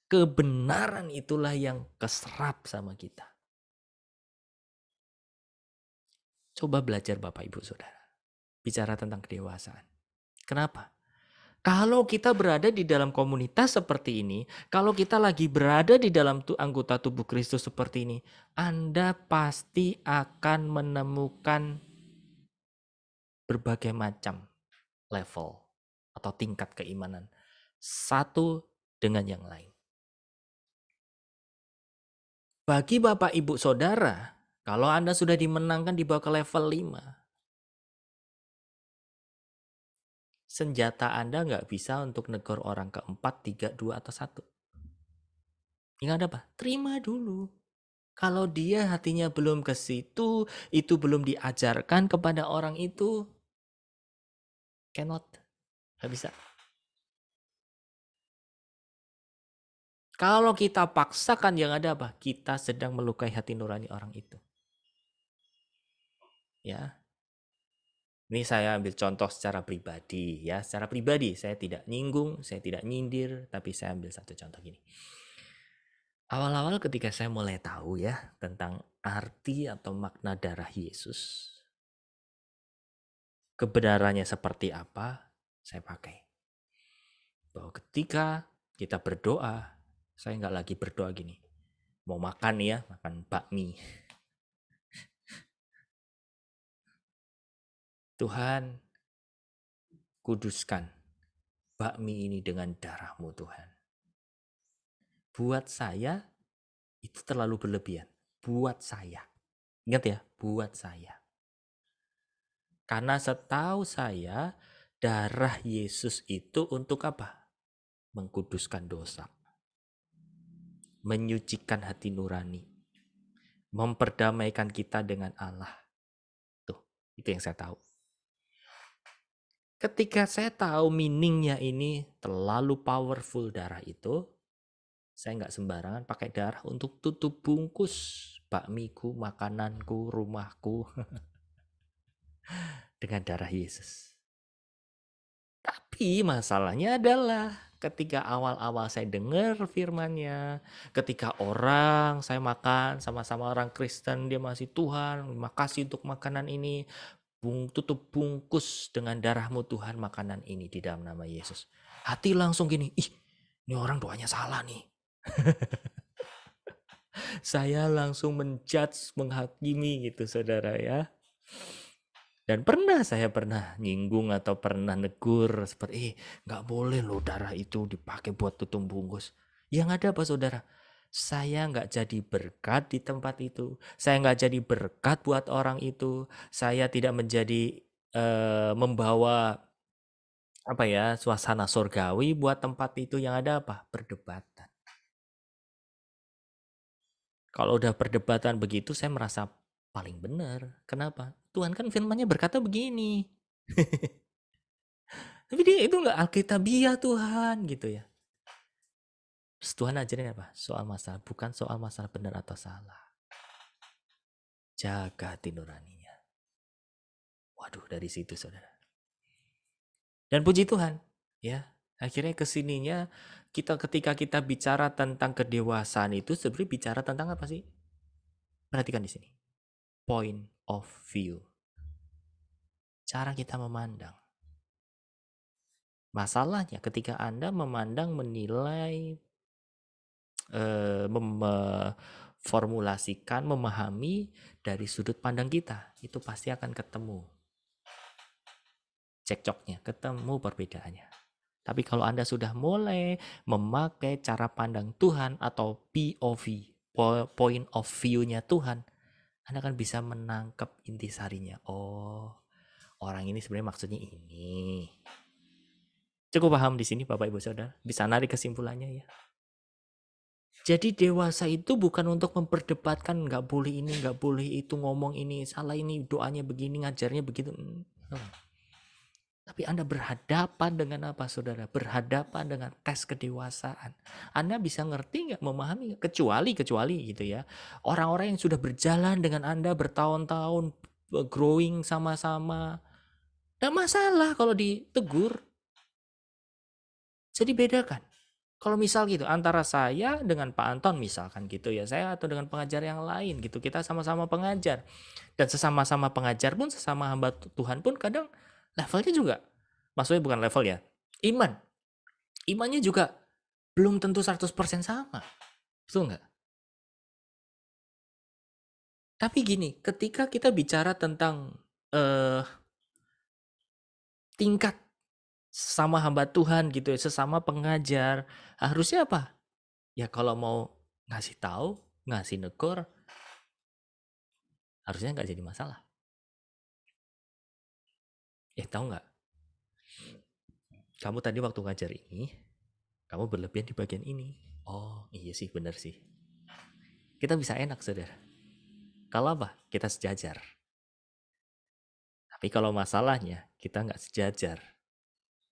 Kebenaran itulah yang keserap sama kita. Coba belajar Bapak Ibu Saudara. Bicara tentang kedewasaan. Kenapa? Kalau kita berada di dalam komunitas seperti ini, kalau kita lagi berada di dalam anggota tubuh Kristus seperti ini, Anda pasti akan menemukan berbagai macam level atau tingkat keimanan satu dengan yang lain. Bagi Bapak Ibu Saudara, kalau Anda sudah dimenangkan dibawa ke level 5, senjata Anda nggak bisa untuk negor orang ke-4, 3, 2, atau 1. Ingat apa? Terima dulu. Kalau dia hatinya belum ke situ, itu belum diajarkan kepada orang itu, cannot, nggak bisa. Kalau kita paksakan yang ada apa? Kita sedang melukai hati nurani orang itu. Ya, ini saya ambil contoh secara pribadi ya, secara pribadi saya tidak nyinggung, saya tidak nyindir, tapi saya ambil satu contoh gini. Awal-awal ketika saya mulai tahu ya tentang arti atau makna darah Yesus, kebenarannya seperti apa, saya pakai. Bahwa ketika kita berdoa, saya nggak lagi berdoa gini, mau makan ya, makan bakmi. Tuhan, kuduskan bakmi ini dengan darah-Mu Tuhan. Buat saya, itu terlalu berlebihan. Buat saya. Ingat ya, buat saya. Karena setahu saya, darah Yesus itu untuk apa? Mengkuduskan dosa. Menyucikan hati nurani. Memperdamaikan kita dengan Allah. Tuh, itu yang saya tahu. Ketika saya tahu meaningnya ini terlalu powerful darah itu, saya nggak sembarangan pakai darah untuk tutup bungkus bakmiku, makananku, rumahku dengan darah Yesus. Tapi masalahnya adalah ketika awal-awal saya dengar firman-Nya, ketika saya makan sama-sama orang Kristen, dia masih Tuhan, makasih untuk makanan ini, tutup bungkus dengan darah-Mu Tuhan makanan ini di dalam nama Yesus. Hati langsung gini, ih ini orang doanya salah nih. Saya langsung menjudge, menghakimi gitu saudara ya. Dan saya pernah nyinggung atau pernah negur seperti, nggak boleh loh darah itu dipakai buat tutup bungkus. Yang ada apa saudara? Saya nggak jadi berkat di tempat itu. Saya nggak jadi berkat buat orang itu. Saya tidak menjadi membawa apa ya suasana surgawi buat tempat itu. Yang ada apa? Perdebatan. Kalau udah perdebatan begitu, saya merasa paling benar. Kenapa? Tuhan kan firman-Nya berkata begini. Tapi dia itu nggak alkitabiah Tuhan gitu ya. Terus Tuhan ajarin apa? Soal masalah, bukan soal masalah benar atau salah. Jaga hati nuraninya. Waduh, dari situ saudara. Dan puji Tuhan, ya. Akhirnya kesininya ketika kita bicara tentang kedewasaan itu sebenarnya bicara tentang apa sih? Perhatikan di sini. Point of view. Cara kita memandang. Masalahnya ketika Anda memandang, menilai, memformulasikan, memahami dari sudut pandang kita, itu pasti akan ketemu cekcoknya, ketemu perbedaannya. Tapi kalau Anda sudah mulai memakai cara pandang Tuhan atau POV, point of view-nya Tuhan, Anda akan bisa menangkap intisarinya. Oh, orang ini sebenarnya maksudnya ini. Cukup paham di sini Bapak Ibu Saudara? Bisa narik kesimpulannya ya. Jadi dewasa itu bukan untuk memperdebatkan nggak boleh ini, nggak boleh itu, ngomong ini, salah ini, doanya begini, ngajarnya begitu. Tapi Anda berhadapan dengan apa saudara? Berhadapan dengan tes kedewasaan. Anda bisa ngerti nggak, memahami nggak? Kecuali gitu ya. Orang-orang yang sudah berjalan dengan Anda bertahun-tahun, growing sama-sama. Nggak masalah kalau ditegur. Jadi bedakan. Kalau misal gitu, antara saya dengan Pak Anton misalkan gitu ya, saya atau dengan pengajar yang lain gitu, kita sama-sama pengajar. Dan sesama-sama pengajar pun, sesama hamba Tuhan pun kadang levelnya juga, maksudnya bukan level ya, imannya juga belum tentu 100% sama. Betul nggak? Tapi gini, ketika kita bicara tentang tingkat sama hamba Tuhan gitu ya, sesama pengajar, harusnya apa? Ya kalau mau ngasih tahu, ngasih negur, harusnya nggak jadi masalah. Tahu nggak? Kamu tadi waktu ngajar ini, kamu berlebihan di bagian ini. Oh iya sih, benar sih. kita bisa enak, saudara. Kalau apa? Kita sejajar. Tapi kalau masalahnya, kita nggak sejajar.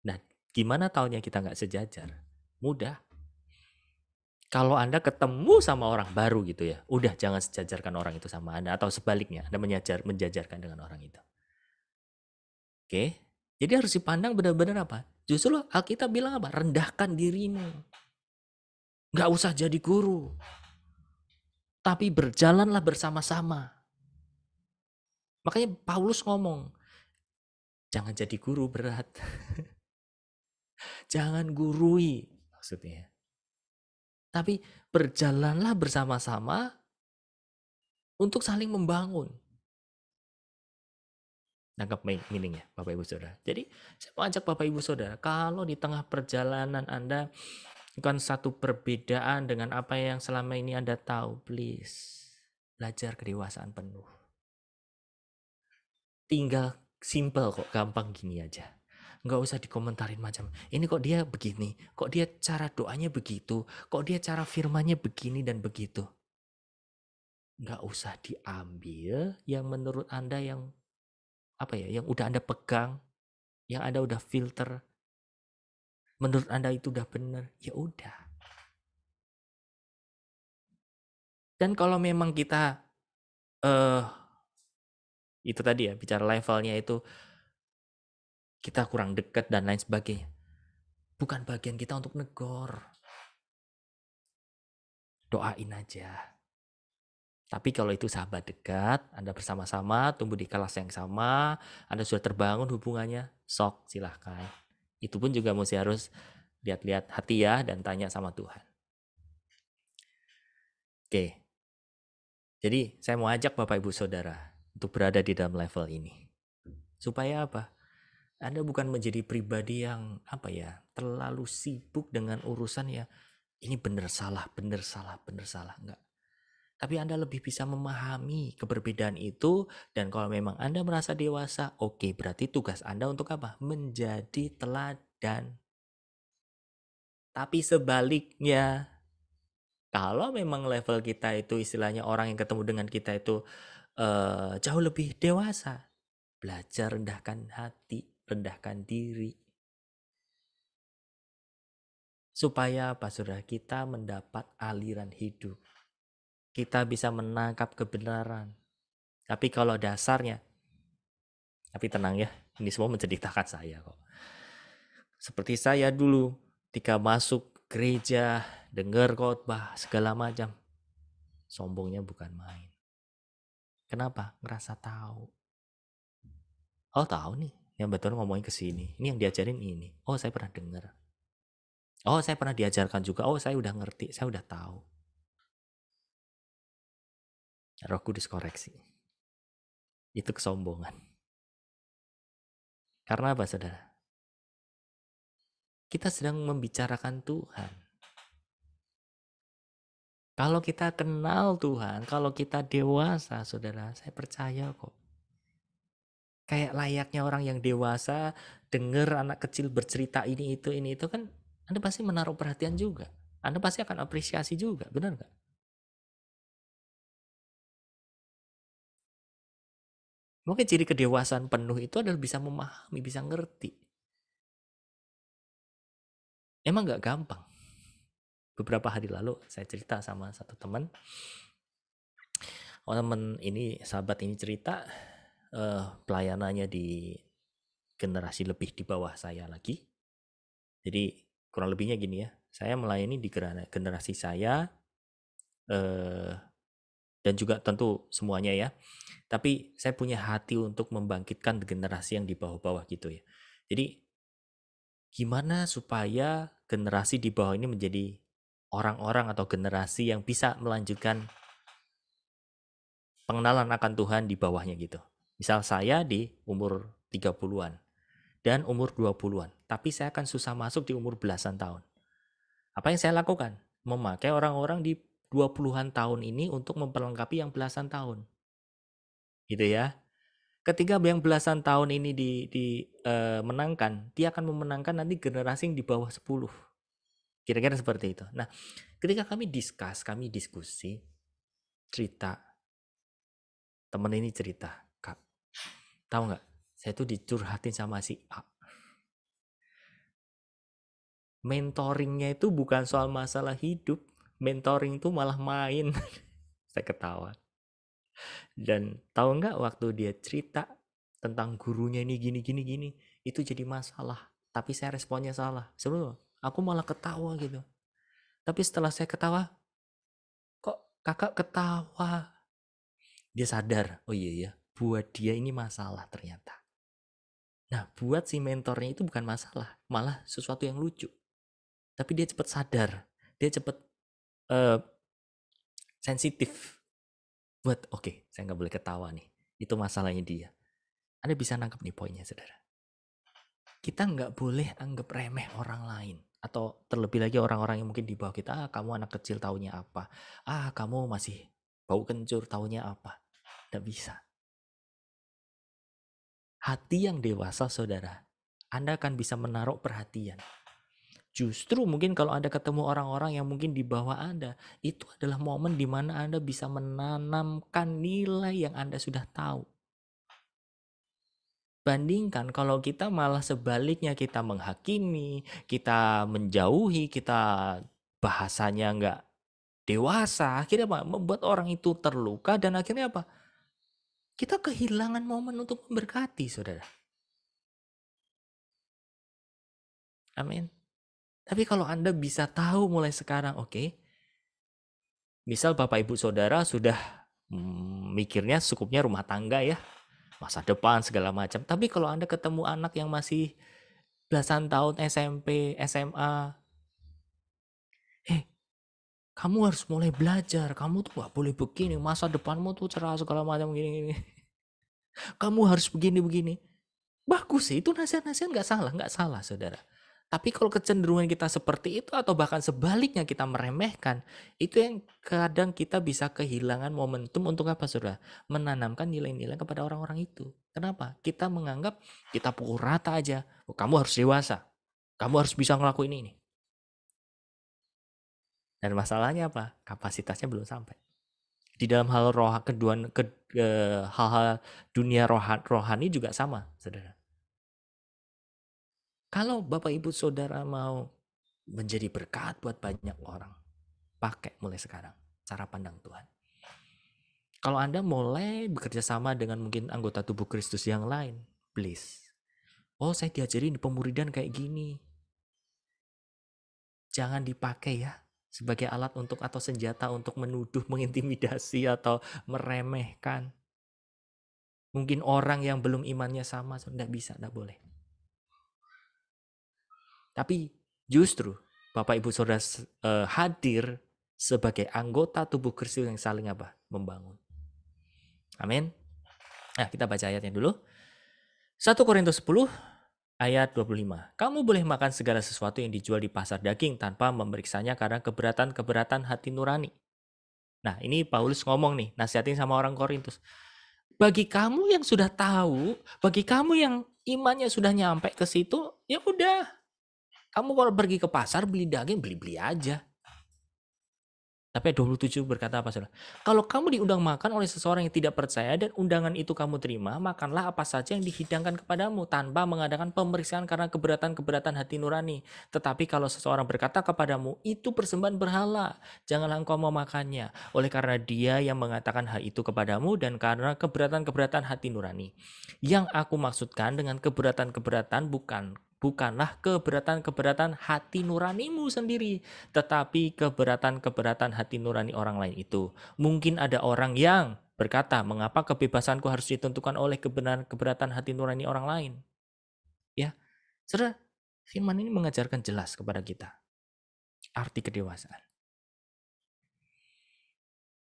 Nah, gimana taunya kita nggak sejajar? Mudah. Kalau Anda ketemu sama orang baru gitu ya, udah jangan sejajarkan orang itu sama Anda. Atau sebaliknya, Anda menjajarkan dengan orang itu. Oke? Jadi harus dipandang benar-benar apa? Justru Alkitab bilang apa? Rendahkan dirimu. Nggak usah jadi guru. Tapi berjalanlah bersama-sama. Makanya Paulus ngomong, jangan jadi guru berat. Jangan gurui maksudnya. Tapi berjalanlah bersama-sama untuk saling membangun. Nangkap meaningnya Bapak Ibu Saudara. Jadi saya mau ajak Bapak Ibu Saudara, kalau di tengah perjalanan Anda bukan satu perbedaan dengan apa yang selama ini Anda tahu, please belajar kedewasaan penuh. Tinggal simple kok, gampang gini aja. Nggak usah dikomentarin macam, ini kok dia begini, kok dia cara doanya begitu, kok dia cara firmannya begini dan begitu. Nggak usah diambil yang menurut Anda yang apa ya, yang udah Anda pegang, yang Anda udah filter, menurut Anda itu udah benar, ya udah. Dan kalau memang kita itu tadi ya, bicara levelnya itu kita kurang dekat dan lain sebagainya, bukan bagian kita untuk negor. Doain aja. Tapi kalau itu sahabat dekat, Anda bersama-sama, tumbuh di kelas yang sama, Anda sudah terbangun hubungannya, sok silahkan. Itu pun juga mesti harus lihat-lihat hati ya, dan tanya sama Tuhan. Oke. Jadi saya mau ajak Bapak Ibu Saudara untuk berada di dalam level ini. Supaya apa? Anda bukan menjadi pribadi yang apa ya, terlalu sibuk dengan urusan ya, ini benar salah, enggak. Tapi Anda lebih bisa memahami keberbedaan itu, dan kalau memang Anda merasa dewasa, oke, berarti tugas Anda untuk apa? Menjadi teladan. Tapi sebaliknya, kalau memang level kita itu istilahnya orang yang ketemu dengan kita itu jauh lebih dewasa, belajar rendahkan hati, rendahkan diri. Supaya apa, saudara? Kita mendapat aliran hidup. Kita bisa menangkap kebenaran. Tapi kalau dasarnya, tapi tenang ya, ini semua menceritakan saya kok. Seperti saya dulu, ketika masuk gereja, dengar khotbah, segala macam, sombongnya bukan main. Kenapa? Ngerasa tahu. Oh tahu nih, yang betul ngomongin ke sini. Ini yang diajarin ini. Oh saya pernah dengar. Oh saya pernah diajarkan juga. Oh saya udah ngerti, saya udah tahu. Roh Kudus koreksi. Itu kesombongan. Karena apa, saudara? Kita sedang membicarakan Tuhan. Kalau kita kenal Tuhan, kalau kita dewasa, saudara, saya percaya kok. Kayak layaknya orang yang dewasa, dengar anak kecil bercerita ini itu kan, Anda pasti menaruh perhatian juga. Anda pasti akan apresiasi juga, benar nggak? Mungkin ciri kedewasaan penuh itu adalah bisa memahami, bisa ngerti. Emang nggak gampang. Beberapa hari lalu saya cerita sama satu teman. Teman ini, sahabat ini cerita pelayanannya di generasi lebih di bawah saya lagi. Jadi kurang lebihnya gini ya, saya melayani di generasi saya dan juga tentu semuanya ya. Tapi saya punya hati untuk membangkitkan generasi yang di bawah-bawah gitu ya. Jadi gimana supaya generasi di bawah ini menjadi orang-orang atau generasi yang bisa melanjutkan pengenalan akan Tuhan di bawahnya gitu. Misal saya di umur 30-an dan umur 20-an, tapi saya akan susah masuk di umur belasan tahun. Apa yang saya lakukan? Memakai orang-orang di 20-an tahun ini untuk memperlengkapi yang belasan tahun. Gitu ya. Ketika yang belasan tahun ini menangkan, dia akan memenangkan nanti generasi yang di bawah 10. Kira-kira seperti itu. Nah, ketika kami diskusi, cerita, temen ini cerita, Kak, tahu nggak? Saya tuh dicurhatin sama si A. Mentoringnya itu bukan soal masalah hidup, mentoring itu malah main. Saya ketawa. Dan tahu nggak waktu dia cerita tentang gurunya ini gini, itu jadi masalah. Tapi saya responnya salah. Sebenarnya aku malah ketawa gitu. Tapi setelah saya ketawa, kok kakak ketawa? Dia sadar, oh iya ya, buat dia ini masalah ternyata. Nah, buat si mentornya itu bukan masalah, malah sesuatu yang lucu. Tapi dia cepat sadar, dia cepat sensitif. Buat, oke, saya nggak boleh ketawa nih. Itu masalahnya dia. Anda bisa nangkep nih poinnya, saudara. Kita nggak boleh anggap remeh orang lain. Atau terlebih lagi orang-orang yang mungkin di bawah kita, kamu anak kecil taunya apa. Kamu masih bau kencur taunya apa. Nggak bisa. Hati yang dewasa, saudara, Anda akan bisa menaruh perhatian. Justru mungkin kalau Anda ketemu orang-orang yang mungkin di bawah Anda, itu adalah momen di mana Anda bisa menanamkan nilai yang Anda sudah tahu. Bandingkan kalau kita malah sebaliknya, kita menghakimi, kita menjauhi, kita bahasanya nggak dewasa, akhirnya apa? Membuat orang itu terluka dan akhirnya apa? Kita kehilangan momen untuk memberkati, saudara. Amin. Tapi kalau Anda bisa tahu mulai sekarang, oke, misal Bapak Ibu Saudara sudah mikirnya cukupnya rumah tangga ya, masa depan segala macam. Tapi kalau Anda ketemu anak yang masih belasan tahun SMP, SMA, kamu harus mulai belajar, kamu tuh gak boleh begini, masa depanmu tuh cerah segala macam gini-gini. Kamu harus begini-begini. Bagus sih, itu nasihat-nasihat nggak salah saudara. Tapi kalau kecenderungan kita seperti itu atau bahkan sebaliknya kita meremehkan, itu yang kadang kita bisa kehilangan momentum untuk apa saudara? Menanamkan nilai-nilai kepada orang-orang itu. Kenapa? Kita menganggap kita pukul rata aja. Oh, kamu harus dewasa. Kamu harus bisa ngelakuin ini. Dan masalahnya apa? Kapasitasnya belum sampai. Di dalam hal hal-hal dunia rohani juga sama, saudara. Kalau Bapak Ibu Saudara mau menjadi berkat buat banyak orang, pakai mulai sekarang cara pandang Tuhan. Kalau Anda mulai bekerja sama dengan mungkin anggota tubuh Kristus yang lain, please. Oh, saya diajarin di pemuridan kayak gini. Jangan dipakai ya sebagai alat untuk atau senjata untuk menuduh, mengintimidasi atau meremehkan. Mungkin orang yang belum imannya sama, tidak bisa, tidak boleh. Tapi justru Bapak Ibu Saudara hadir sebagai anggota tubuh Kristus yang saling apa? Membangun. Amin. Nah, kita baca ayatnya dulu. 1 Korintus 10 ayat 25. Kamu boleh makan segala sesuatu yang dijual di pasar daging tanpa memeriksanya karena keberatan-keberatan hati nurani. Nah, ini Paulus ngomong nih, nasihatin sama orang Korintus. Bagi kamu yang sudah tahu, bagi kamu yang imannya sudah nyampe ke situ, ya udah. Kamu kalau pergi ke pasar beli daging, beli-beli aja. Tapi 27 berkata apa saudara? Kalau kamu diundang makan oleh seseorang yang tidak percaya dan undangan itu kamu terima, makanlah apa saja yang dihidangkan kepadamu tanpa mengadakan pemeriksaan karena keberatan-keberatan hati nurani. Tetapi kalau seseorang berkata kepadamu, itu persembahan berhala, janganlah engkau memakannya. Oleh karena dia yang mengatakan hal itu kepadamu dan karena keberatan-keberatan hati nurani. Yang aku maksudkan dengan keberatan-keberatan bukanlah keberatan-keberatan hati nuranimu sendiri, tetapi keberatan-keberatan hati nurani orang lain itu. Mungkin ada orang yang berkata, mengapa kebebasanku harus ditentukan oleh keberatan hati nurani orang lain? Ya, saudara, firman ini mengajarkan jelas kepada kita arti kedewasaan.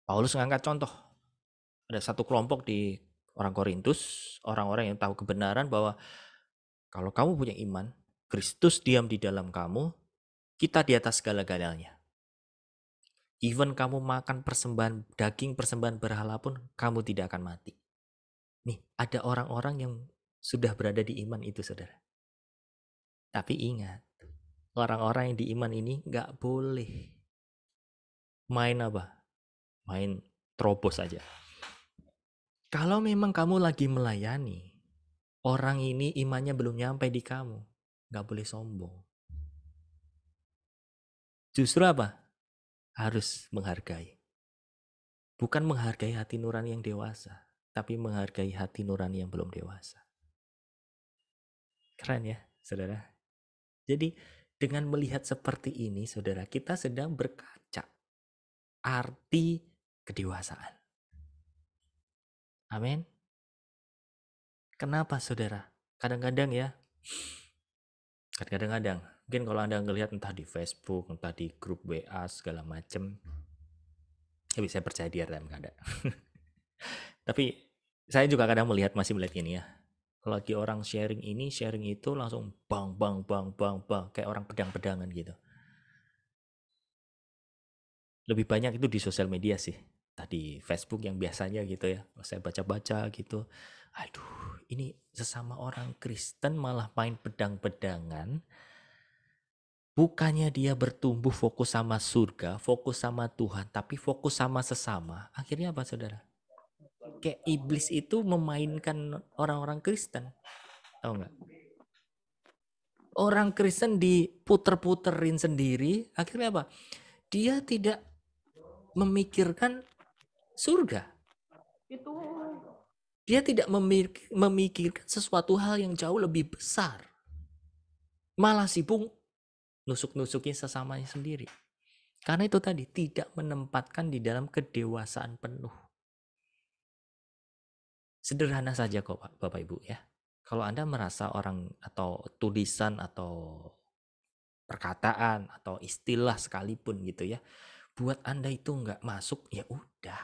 Paulus mengangkat contoh. Ada satu kelompok di orang Korintus, orang-orang yang tahu kebenaran bahwa kalau kamu punya iman, Kristus diam di dalam kamu, kita di atas segala-galanya. Even kamu makan persembahan daging, persembahan berhala pun, kamu tidak akan mati. Nih, ada orang-orang yang sudah berada di iman itu, saudara. Tapi ingat, orang-orang yang di iman ini nggak boleh main apa? Main terobos aja. Kalau memang kamu lagi melayani, orang ini imannya belum nyampe di kamu, nggak boleh sombong. Justru apa? Harus menghargai. Bukan menghargai hati nurani yang dewasa, tapi menghargai hati nurani yang belum dewasa. Keren ya, saudara? Jadi, dengan melihat seperti ini, saudara, kita sedang berkaca arti kedewasaan. Amin. Kenapa, saudara? Kadang-kadang ya, kadang-kadang, mungkin kalau Anda ngelihat entah di Facebook, entah di grup WA, segala macam, ya bisa percaya dia dalam keadaan. Tapi saya juga kadang masih melihat gini ya. Kalau lagi orang sharing ini, sharing itu langsung bang, bang, bang, bang, bang, kayak orang pedang-pedangan gitu. Lebih banyak itu di sosial media sih. Tadi Facebook yang biasanya gitu ya. Saya baca-baca gitu. Aduh, ini sesama orang Kristen malah main pedang-pedangan. Bukannya dia bertumbuh fokus sama surga, fokus sama Tuhan, tapi fokus sama sesama. Akhirnya apa, saudara? Kayak iblis itu memainkan orang-orang Kristen. Tahu nggak? Orang Kristen diputer-puterin sendiri. Akhirnya apa? Dia tidak memikirkan surga. Dia tidak memikirkan sesuatu hal yang jauh lebih besar. Malah sibuk nusuk-nusukin sesamanya sendiri. Karena itu tadi, tidak menempatkan di dalam kedewasaan penuh. Sederhana saja kok Bapak Ibu ya. Kalau Anda merasa orang atau tulisan atau perkataan atau istilah sekalipun gitu ya, buat Anda itu nggak masuk, ya udah.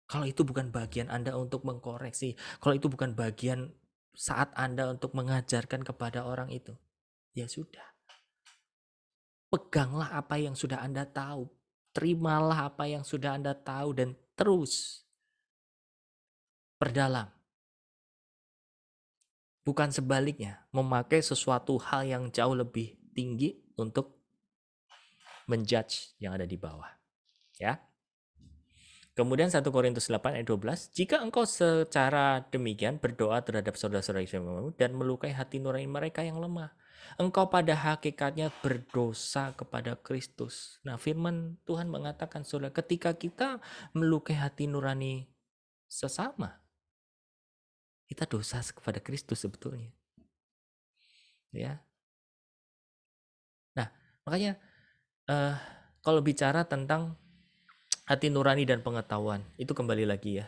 Kalau itu bukan bagian Anda untuk mengkoreksi, kalau itu bukan bagian saat Anda untuk mengajarkan kepada orang itu, ya sudah. Peganglah apa yang sudah Anda tahu. Terimalah apa yang sudah Anda tahu dan terus perdalam. Bukan sebaliknya, memakai sesuatu hal yang jauh lebih tinggi untuk menjudge yang ada di bawah. Ya. Kemudian 1 Korintus 8 ayat 12, jika engkau secara demikian berdoa terhadap saudara-saudara Islamu dan melukai hati nurani mereka yang lemah, engkau pada hakikatnya berdosa kepada Kristus. Nah, firman Tuhan mengatakan, saudara, ketika kita melukai hati nurani sesama, kita dosa kepada Kristus sebetulnya. Ya. Nah, makanya kalau bicara tentang hati nurani dan pengetahuan, itu kembali lagi ya.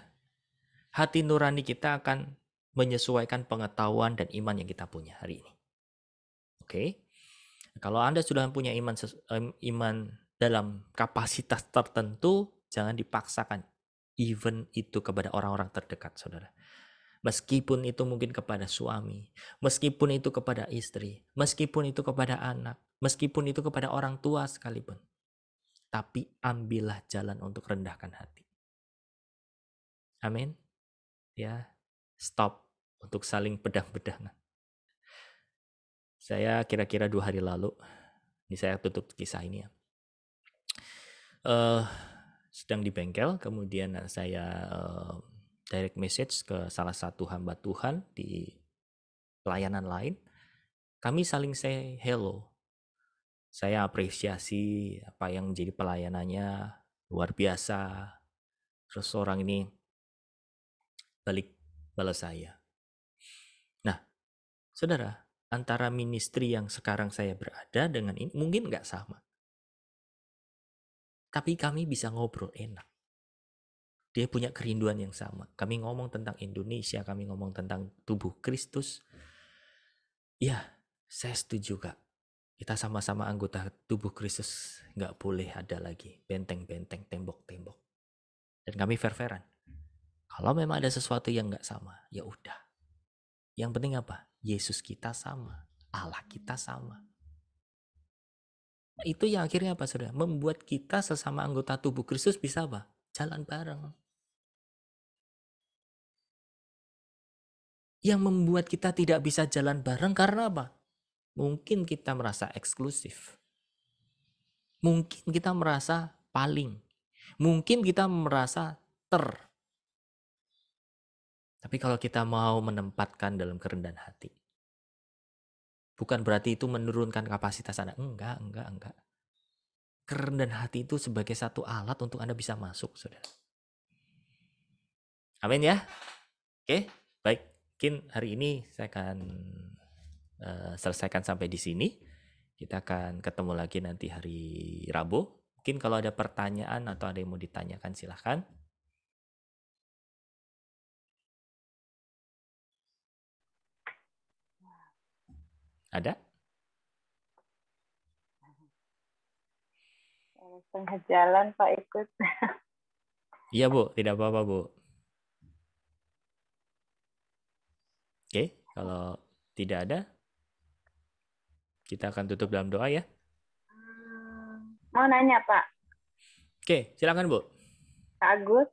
Hati nurani kita akan menyesuaikan pengetahuan dan iman yang kita punya hari ini. Oke. Kalau Anda sudah punya iman dalam kapasitas tertentu, jangan dipaksakan. Even itu kepada orang-orang terdekat, saudara. Meskipun itu mungkin kepada suami, meskipun itu kepada istri, meskipun itu kepada anak, meskipun itu kepada orang tua sekalipun. Tapi ambillah jalan untuk rendahkan hati. Amin. Ya, stop untuk saling pedang-pedangan. Saya kira-kira 2 hari lalu, ini saya tutup kisah ini ya. Sedang di bengkel, kemudian saya direct message ke salah satu hamba Tuhan di pelayanan lain. Kami saling say hello. Saya apresiasi apa yang menjadi pelayanannya, luar biasa. Terus orang ini balas saya. Nah, saudara, antara ministry yang sekarang saya berada dengan ini mungkin nggak sama. Tapi kami bisa ngobrol enak. Dia punya kerinduan yang sama. Kami ngomong tentang Indonesia, kami ngomong tentang tubuh Kristus. Ya, saya setuju Kak. Kita sama-sama anggota tubuh Kristus. Nggak boleh ada lagi benteng-benteng, tembok-tembok. Dan kami fair-fairan. Kalau memang ada sesuatu yang nggak sama, ya udah. Yang penting apa? Yesus kita sama. Allah kita sama. Itu yang akhirnya apa, saudara? Membuat kita sesama anggota tubuh Kristus bisa apa? Jalan bareng. Yang membuat kita tidak bisa jalan bareng karena apa? Mungkin kita merasa eksklusif. Mungkin kita merasa paling. Mungkin kita merasa tapi kalau kita mau menempatkan dalam kerendahan hati, bukan berarti itu menurunkan kapasitas Anda. Enggak. Kerendahan hati itu sebagai satu alat untuk Anda bisa masuk, saudara. Amin ya. Oke, baik. Mungkin hari ini saya akan selesaikan sampai di sini. Kita akan ketemu lagi nanti hari Rabu. Mungkin kalau ada pertanyaan atau ada yang mau ditanyakan, silahkan. Ada? Tengah jalan Pak ikut. Iya Bu, tidak apa-apa Bu. Oke, kalau tidak ada, kita akan tutup dalam doa ya. Mau nanya Pak. Oke, silakan Bu. Pak Agus.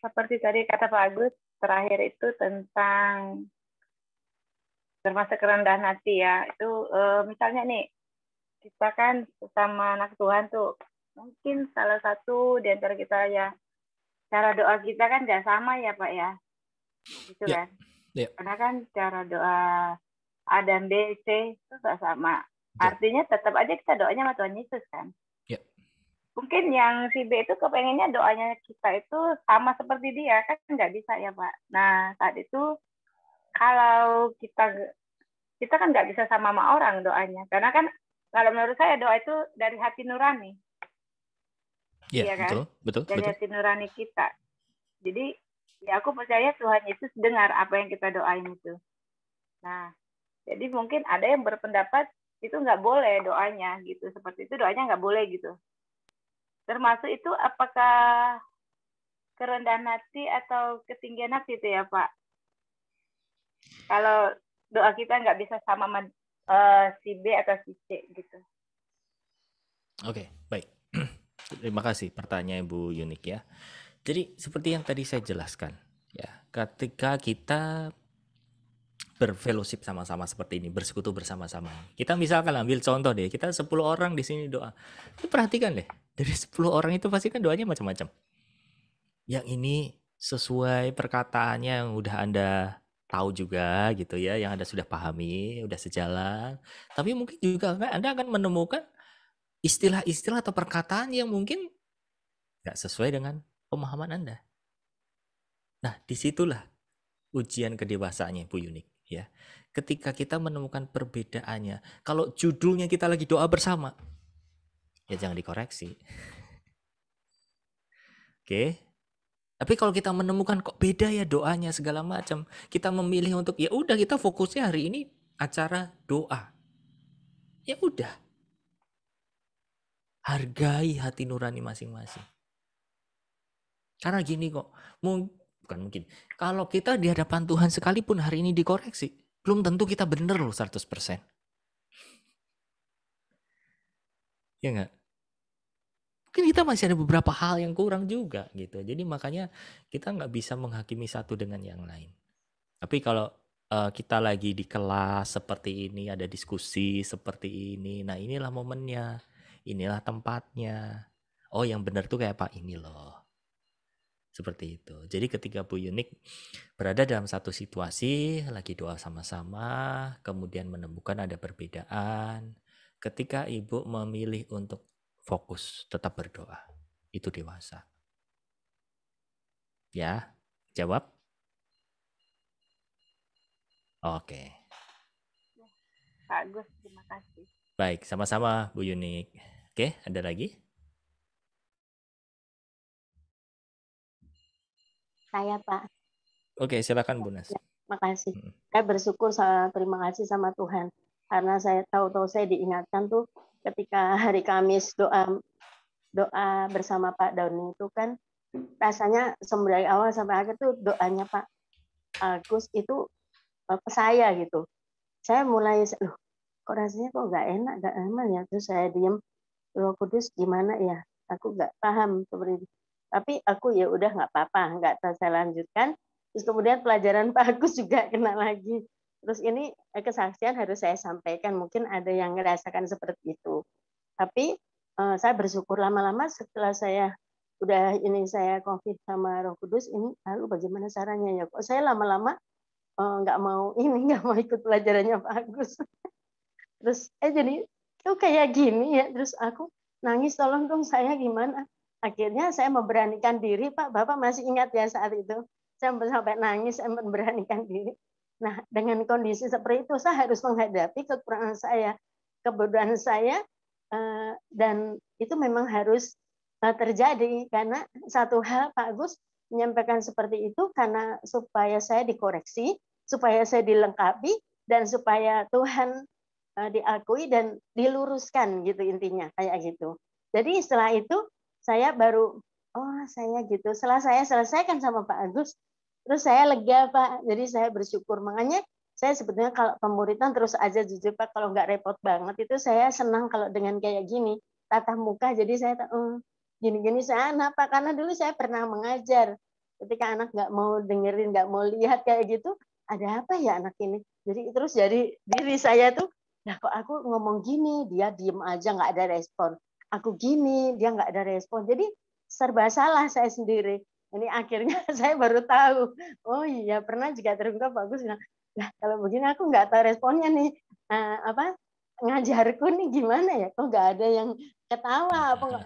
Seperti tadi kata Pak Agus, terakhir itu tentang termasuk kerendahan hati ya. Itu misalnya nih, kita kan sesama anak Tuhan tuh, mungkin salah satu di antara kita ya, cara doa kita kan nggak sama ya Pak ya. Gitu Ya. kan. Ya. Karena kan cara doa A dan B, C itu nggak sama. Ya. Artinya tetap aja kita doanya sama Tuhan Yesus kan. Ya. Mungkin yang si B itu kepengennya doanya kita itu sama seperti dia, kan nggak bisa ya Pak. Nah saat itu kalau kita kan nggak bisa sama orang doanya, karena kan kalau menurut saya doa itu dari hati nurani. Iya kan? Betul. Dari hati nurani kita. Jadi ya aku percaya Tuhan Yesus dengar apa yang kita doain itu. Nah, jadi mungkin ada yang berpendapat itu nggak boleh doanya gitu, seperti itu doanya nggak boleh gitu. Termasuk itu apakah kerendahan hati atau ketinggian hati itu ya Pak? Kalau doa kita nggak bisa sama si B atau si C gitu. Oke, baik. Terima kasih pertanyaan Ibu Yunik ya. Jadi seperti yang tadi saya jelaskan ya, ketika kita berfellowship sama-sama seperti ini, bersekutu bersama-sama. Kita misalkan ambil contoh deh, kita 10 orang di sini doa. Itu perhatikan deh, dari 10 orang itu pasti kan doanya macam-macam. Yang ini sesuai perkataannya yang udah Anda tahu juga gitu ya, yang Anda sudah pahami, udah sejalan. Tapi mungkin juga Anda akan menemukan istilah-istilah atau perkataan yang mungkin nggak sesuai dengan pemahaman Anda. Nah, disitulah ujian kedewasaannya Bu Yunik ya. Ketika kita menemukan perbedaannya, kalau judulnya kita lagi doa bersama, ya jangan dikoreksi. Oke. Tapi kalau kita menemukan kok beda ya doanya segala macam, kita memilih untuk ya udah kita fokusnya hari ini acara doa. Ya udah. Hargai hati nurani masing-masing. Karena gini kok, bukan mungkin. Kalau kita di hadapan Tuhan sekalipun hari ini dikoreksi, belum tentu kita benar loh 100%. Ya enggak? Mungkin kita masih ada beberapa hal yang kurang juga gitu. Jadi makanya kita nggak bisa menghakimi satu dengan yang lain. Tapi kalau kita lagi di kelas seperti ini, ada diskusi seperti ini, nah inilah momennya, inilah tempatnya. Oh yang benar tuh kayak Pak ini loh. Seperti itu. Jadi ketika Bu Yunik berada dalam satu situasi, lagi doa sama-sama, kemudian menemukan ada perbedaan, ketika Ibu memilih untuk fokus, tetap berdoa. Itu dewasa. Ya, jawab? Oke. Pak Agus, terima kasih. Baik, sama-sama Bu Yunik. Oke, ada lagi? Saya Pak. Oke, silakan Bu Nas. Ya, makasih. Saya bersyukur, terima kasih sama Tuhan. Karena saya tahu saya diingatkan tuh ketika hari Kamis doa bersama Pak Daun itu kan rasanya dari awal sampai akhir tuh doanya Pak Agus itu ke saya gitu. Saya mulai, loh kok rasanya kok nggak enak, nggak aman ya. Terus saya diem, Roh Kudus gimana ya? Aku nggak paham seperti itu. Tapi aku ya udah nggak apa-apa, nggak saya lanjutkan. Terus kemudian pelajaran Pak Agus juga kena lagi. Terus ini kesaksian harus saya sampaikan. Mungkin ada yang merasakan seperti itu. Tapi saya bersyukur lama-lama setelah saya udah ini saya COVID sama Roh Kudus ini, lalu bagaimana caranya ya? Kok saya lama-lama nggak mau nggak mau ikut pelajarannya Pak Agus. Terus jadi kok kayak gini ya. Terus aku nangis, tolong dong saya gimana? Akhirnya saya memberanikan diri, Pak. Bapak masih ingat ya saat itu? Saya sampai nangis, saya memberanikan diri. Nah, dengan kondisi seperti itu, saya harus menghadapi kekurangan saya, kebodohan saya, dan itu memang harus terjadi. Karena satu hal, Pak Agus menyampaikan seperti itu karena supaya saya dikoreksi, supaya saya dilengkapi, dan supaya Tuhan diakui dan diluruskan gitu intinya, kayak gitu. Jadi setelah itu saya baru, oh saya gitu. Setelah saya selesaikan sama Pak Agus, terus saya lega Pak. Jadi saya bersyukur. Makanya saya sebetulnya kalau pemuritan terus aja jujur Pak, kalau nggak repot banget itu saya senang kalau dengan kayak gini tatap muka. Jadi saya gini-gini saya anak Pak, karena dulu saya pernah mengajar. Ketika anak nggak mau dengerin, nggak mau lihat kayak gitu, ada apa ya anak ini? Jadi terus jadi diri saya tuh, nah kok aku ngomong gini, dia diem aja nggak ada respon. Aku gini, dia nggak ada respon. Jadi serba salah saya sendiri. Ini akhirnya saya baru tahu. Oh iya, pernah juga terungkap bagus bilang, nah kalau begini aku nggak tahu responnya nih. Ngajarku nih gimana ya? Kok nggak ada yang ketawa apa nggak?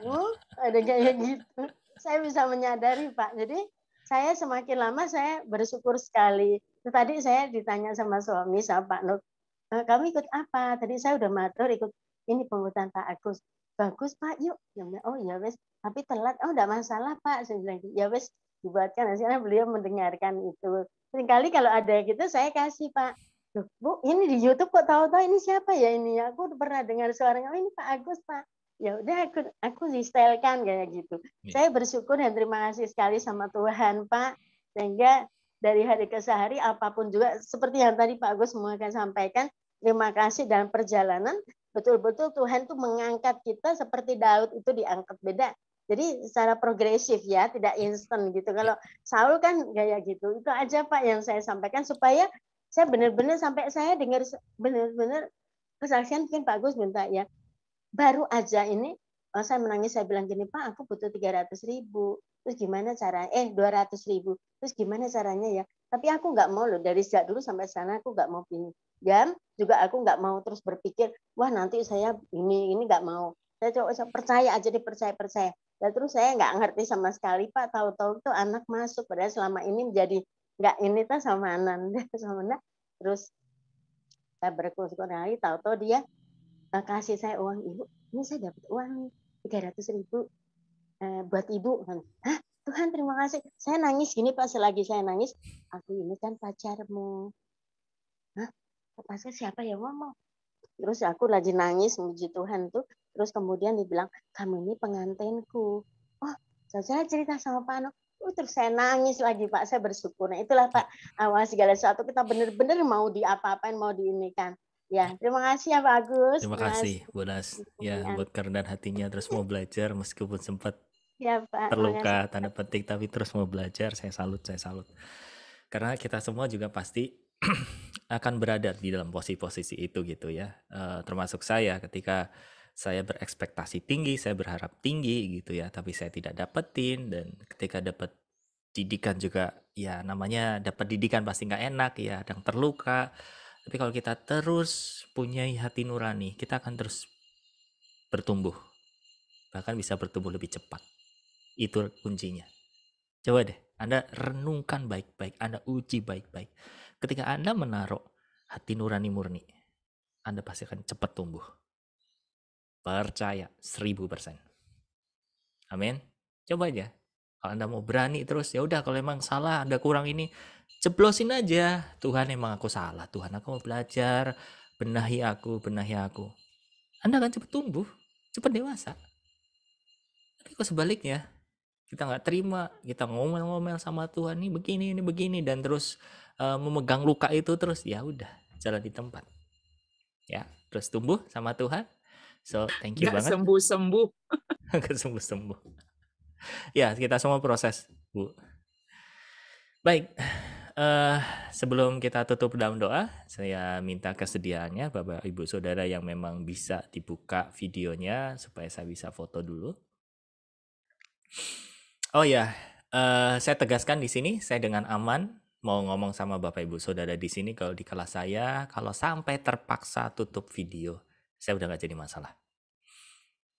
Ada kayak gitu. Saya bisa menyadari Pak. Jadi saya semakin lama saya bersyukur sekali. Tadi saya ditanya sama suami sama Pak Nur, kamu ikut apa? Tadi saya udah matur ikut ini pengurutan Pak Agus. Bagus Pak, yuk. Oh ya wes, tapi telat. Oh enggak masalah Pak. Saya bilang ya wes dibuatkan. Akhirnya beliau mendengarkan itu. Seringkali kalau ada gitu saya kasih Pak. Loh, Bu, ini di YouTube kok tahu-tahu ini siapa ya ini? Aku pernah dengar suaranya. Oh ini Pak Agus Pak. Ya udah aku di-stylekan kayak gitu. Saya bersyukur dan terima kasih sekali sama Tuhan Pak. Sehingga dari hari ke hari apapun juga seperti yang tadi Pak Agus akan sampaikan, terima kasih dalam perjalanan betul-betul Tuhan tuh mengangkat kita seperti Daud itu diangkat beda. Jadi secara progresif ya, tidak instan gitu. Kalau Saul kan kayak gitu. Itu aja Pak yang saya sampaikan supaya saya benar-benar sampai saya dengar benar-benar kesaksian. Mungkin Pak Agus minta ya. Baru aja ini saya menangis, saya bilang gini, Pak aku butuh 300.000. Terus gimana caranya? 200.000. Terus gimana caranya ya? Tapi aku nggak mau loh, dari sejak dulu sampai sana aku nggak mau pinjam, juga aku nggak mau terus berpikir, wah nanti saya ini nggak mau. Saya coba percaya aja, dipercaya. Dan terus saya nggak ngerti sama sekali Pak, tahu-tahu tuh anak masuk, padahal selama ini menjadi nggak ini tuh sama Ananda sama Nanda. Terus saya bersyukur lagi, tahu-tahu dia kasih saya uang, Ibu, ini saya dapat uang nih 300.000 buat Ibu. Hah, Tuhan terima kasih. Saya nangis gini Pak, selagi saya nangis, aku ini kan pacarmu. Hah, pacar siapa ya ngomong? Terus aku lagi nangis memuji Tuhan tuh. Terus kemudian dibilang, kamu ini pengantinku. Oh, saya cerita sama Pak Ano. Terus saya nangis lagi Pak, saya bersyukur. Nah itulah Pak, awal segala sesuatu kita benar-benar mau diapa-apain, mau diinikan. Ya, terima kasih ya Pak Agus. Terima kasih Bu Nas. Ya, buat kerendahan hatinya terus mau belajar meskipun sempat ya, Pak, terluka tanda petik, tapi terus mau belajar. Saya salut. Karena kita semua juga pasti akan berada di dalam posisi itu gitu ya. Termasuk saya ketika saya berekspektasi tinggi, saya berharap tinggi gitu ya, tapi saya tidak dapetin. Dan ketika dapat didikan juga, ya namanya dapat didikan pasti nggak enak ya, kadang terluka. Tapi kalau kita terus punya hati nurani, kita akan terus bertumbuh. Bahkan bisa bertumbuh lebih cepat. Itu kuncinya. Coba deh, Anda renungkan baik-baik, Anda uji baik-baik. Ketika Anda menaruh hati nurani murni, Anda pasti akan cepat tumbuh. Percaya 1000%. Amin. Coba aja. Kalau Anda mau berani terus, ya udah kalau emang salah, Anda kurang ini, jeblosin aja. Tuhan emang aku salah. Tuhan aku mau belajar, benahi aku. Anda akan cepat tumbuh, cepat dewasa. Tapi kok sebaliknya, kita nggak terima, kita ngomel-ngomel sama Tuhan, ini begini, dan terus memegang luka itu terus, ya udah jalan di tempat. Ya, terus tumbuh sama Tuhan. So, thank you banget. Sembuh-sembuh. Ya, kita semua proses, Bu. Baik, sebelum kita tutup dalam doa, saya minta kesediaannya Bapak Ibu Saudara yang memang bisa dibuka videonya supaya saya bisa foto dulu. Oh ya, saya tegaskan di sini, saya dengan aman mau ngomong sama Bapak Ibu Saudara di sini kalau di kelas saya, kalau sampai terpaksa tutup video, saya udah nggak jadi masalah.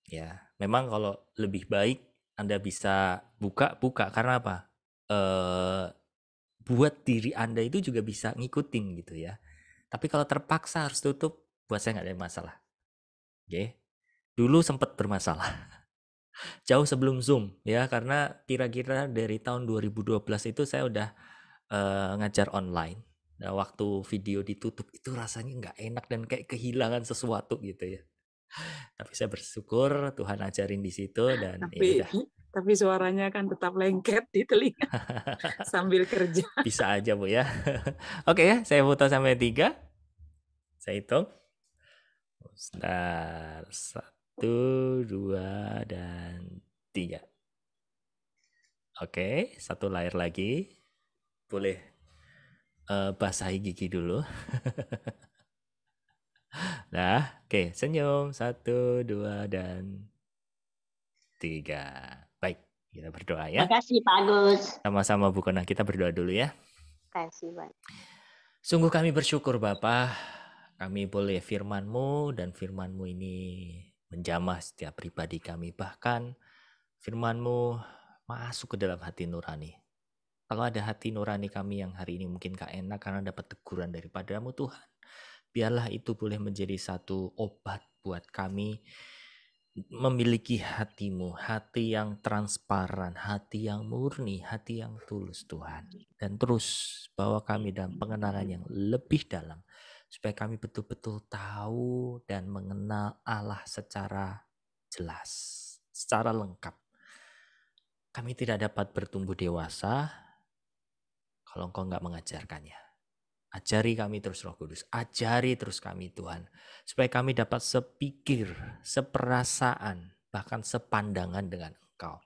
Ya, memang kalau lebih baik Anda bisa buka karena apa? Buat diri Anda itu juga bisa ngikutin gitu ya. Tapi kalau terpaksa harus tutup, buat saya nggak ada masalah. Oke. Dulu sempat bermasalah. Jauh sebelum Zoom ya, karena kira-kira dari tahun 2012 itu saya udah ngajar online. Nah, waktu video ditutup itu rasanya nggak enak dan kayak kehilangan sesuatu gitu ya. Tapi saya bersyukur Tuhan ajarin di situ dan tapi suaranya kan tetap lengket di telinga sambil kerja. Bisa aja Bu ya. Oke ya, saya foto sampai 3. Saya hitung. Bentar. 1, 2, dan 3. Oke, satu layar lagi. Boleh basahi gigi dulu. Nah, oke, senyum. 1, 2, dan 3. Baik, kita berdoa ya. Makasih Pak Agus. Sama-sama Bu Kona, kita berdoa dulu ya. Makasih Pak. Sungguh kami bersyukur Bapa, kami boleh firman-Mu dan firman-Mu ini menjamah setiap pribadi kami. Bahkan firman-Mu masuk ke dalam hati nurani. Kalau ada hati nurani kami yang hari ini mungkin gak enak karena dapat teguran daripada-Mu Tuhan, biarlah itu boleh menjadi satu obat buat kami memiliki hati-Mu, hati yang transparan, hati yang murni, hati yang tulus Tuhan. Dan terus bawa kami dalam pengenalan yang lebih dalam, supaya kami betul-betul tahu dan mengenal Allah secara jelas, secara lengkap. Kami tidak dapat bertumbuh dewasa kalau Engkau nggak mengajarkannya. Ajari kami terus Roh Kudus, ajari terus kami Tuhan, supaya kami dapat sepikir, seperasaan, bahkan sepandangan dengan Engkau.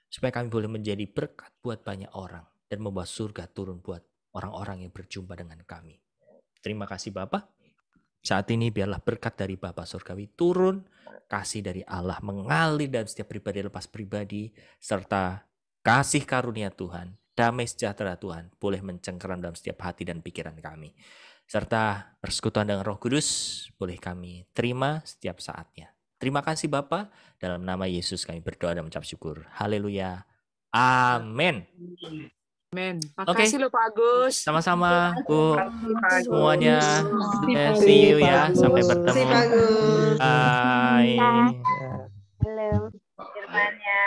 Supaya kami boleh menjadi berkat buat banyak orang dan membawa surga turun buat orang-orang yang berjumpa dengan kami. Terima kasih Bapa. Saat ini biarlah berkat dari Bapa Surgawi turun, kasih dari Allah mengalir dalam setiap pribadi lepas pribadi, serta kasih karunia Tuhan, damai sejahtera Tuhan boleh mencengkeram dalam setiap hati dan pikiran kami. Serta persekutuan dengan Roh Kudus boleh kami terima setiap saatnya. Terima kasih Bapa, dalam nama Yesus kami berdoa dan mengucap syukur. Haleluya. Amin. Amin. Makasih loh Pak Agus. Sama-sama Bu. Semuanya. See you ya. Sampai bertemu. Bye. Halo. Firman-Nya.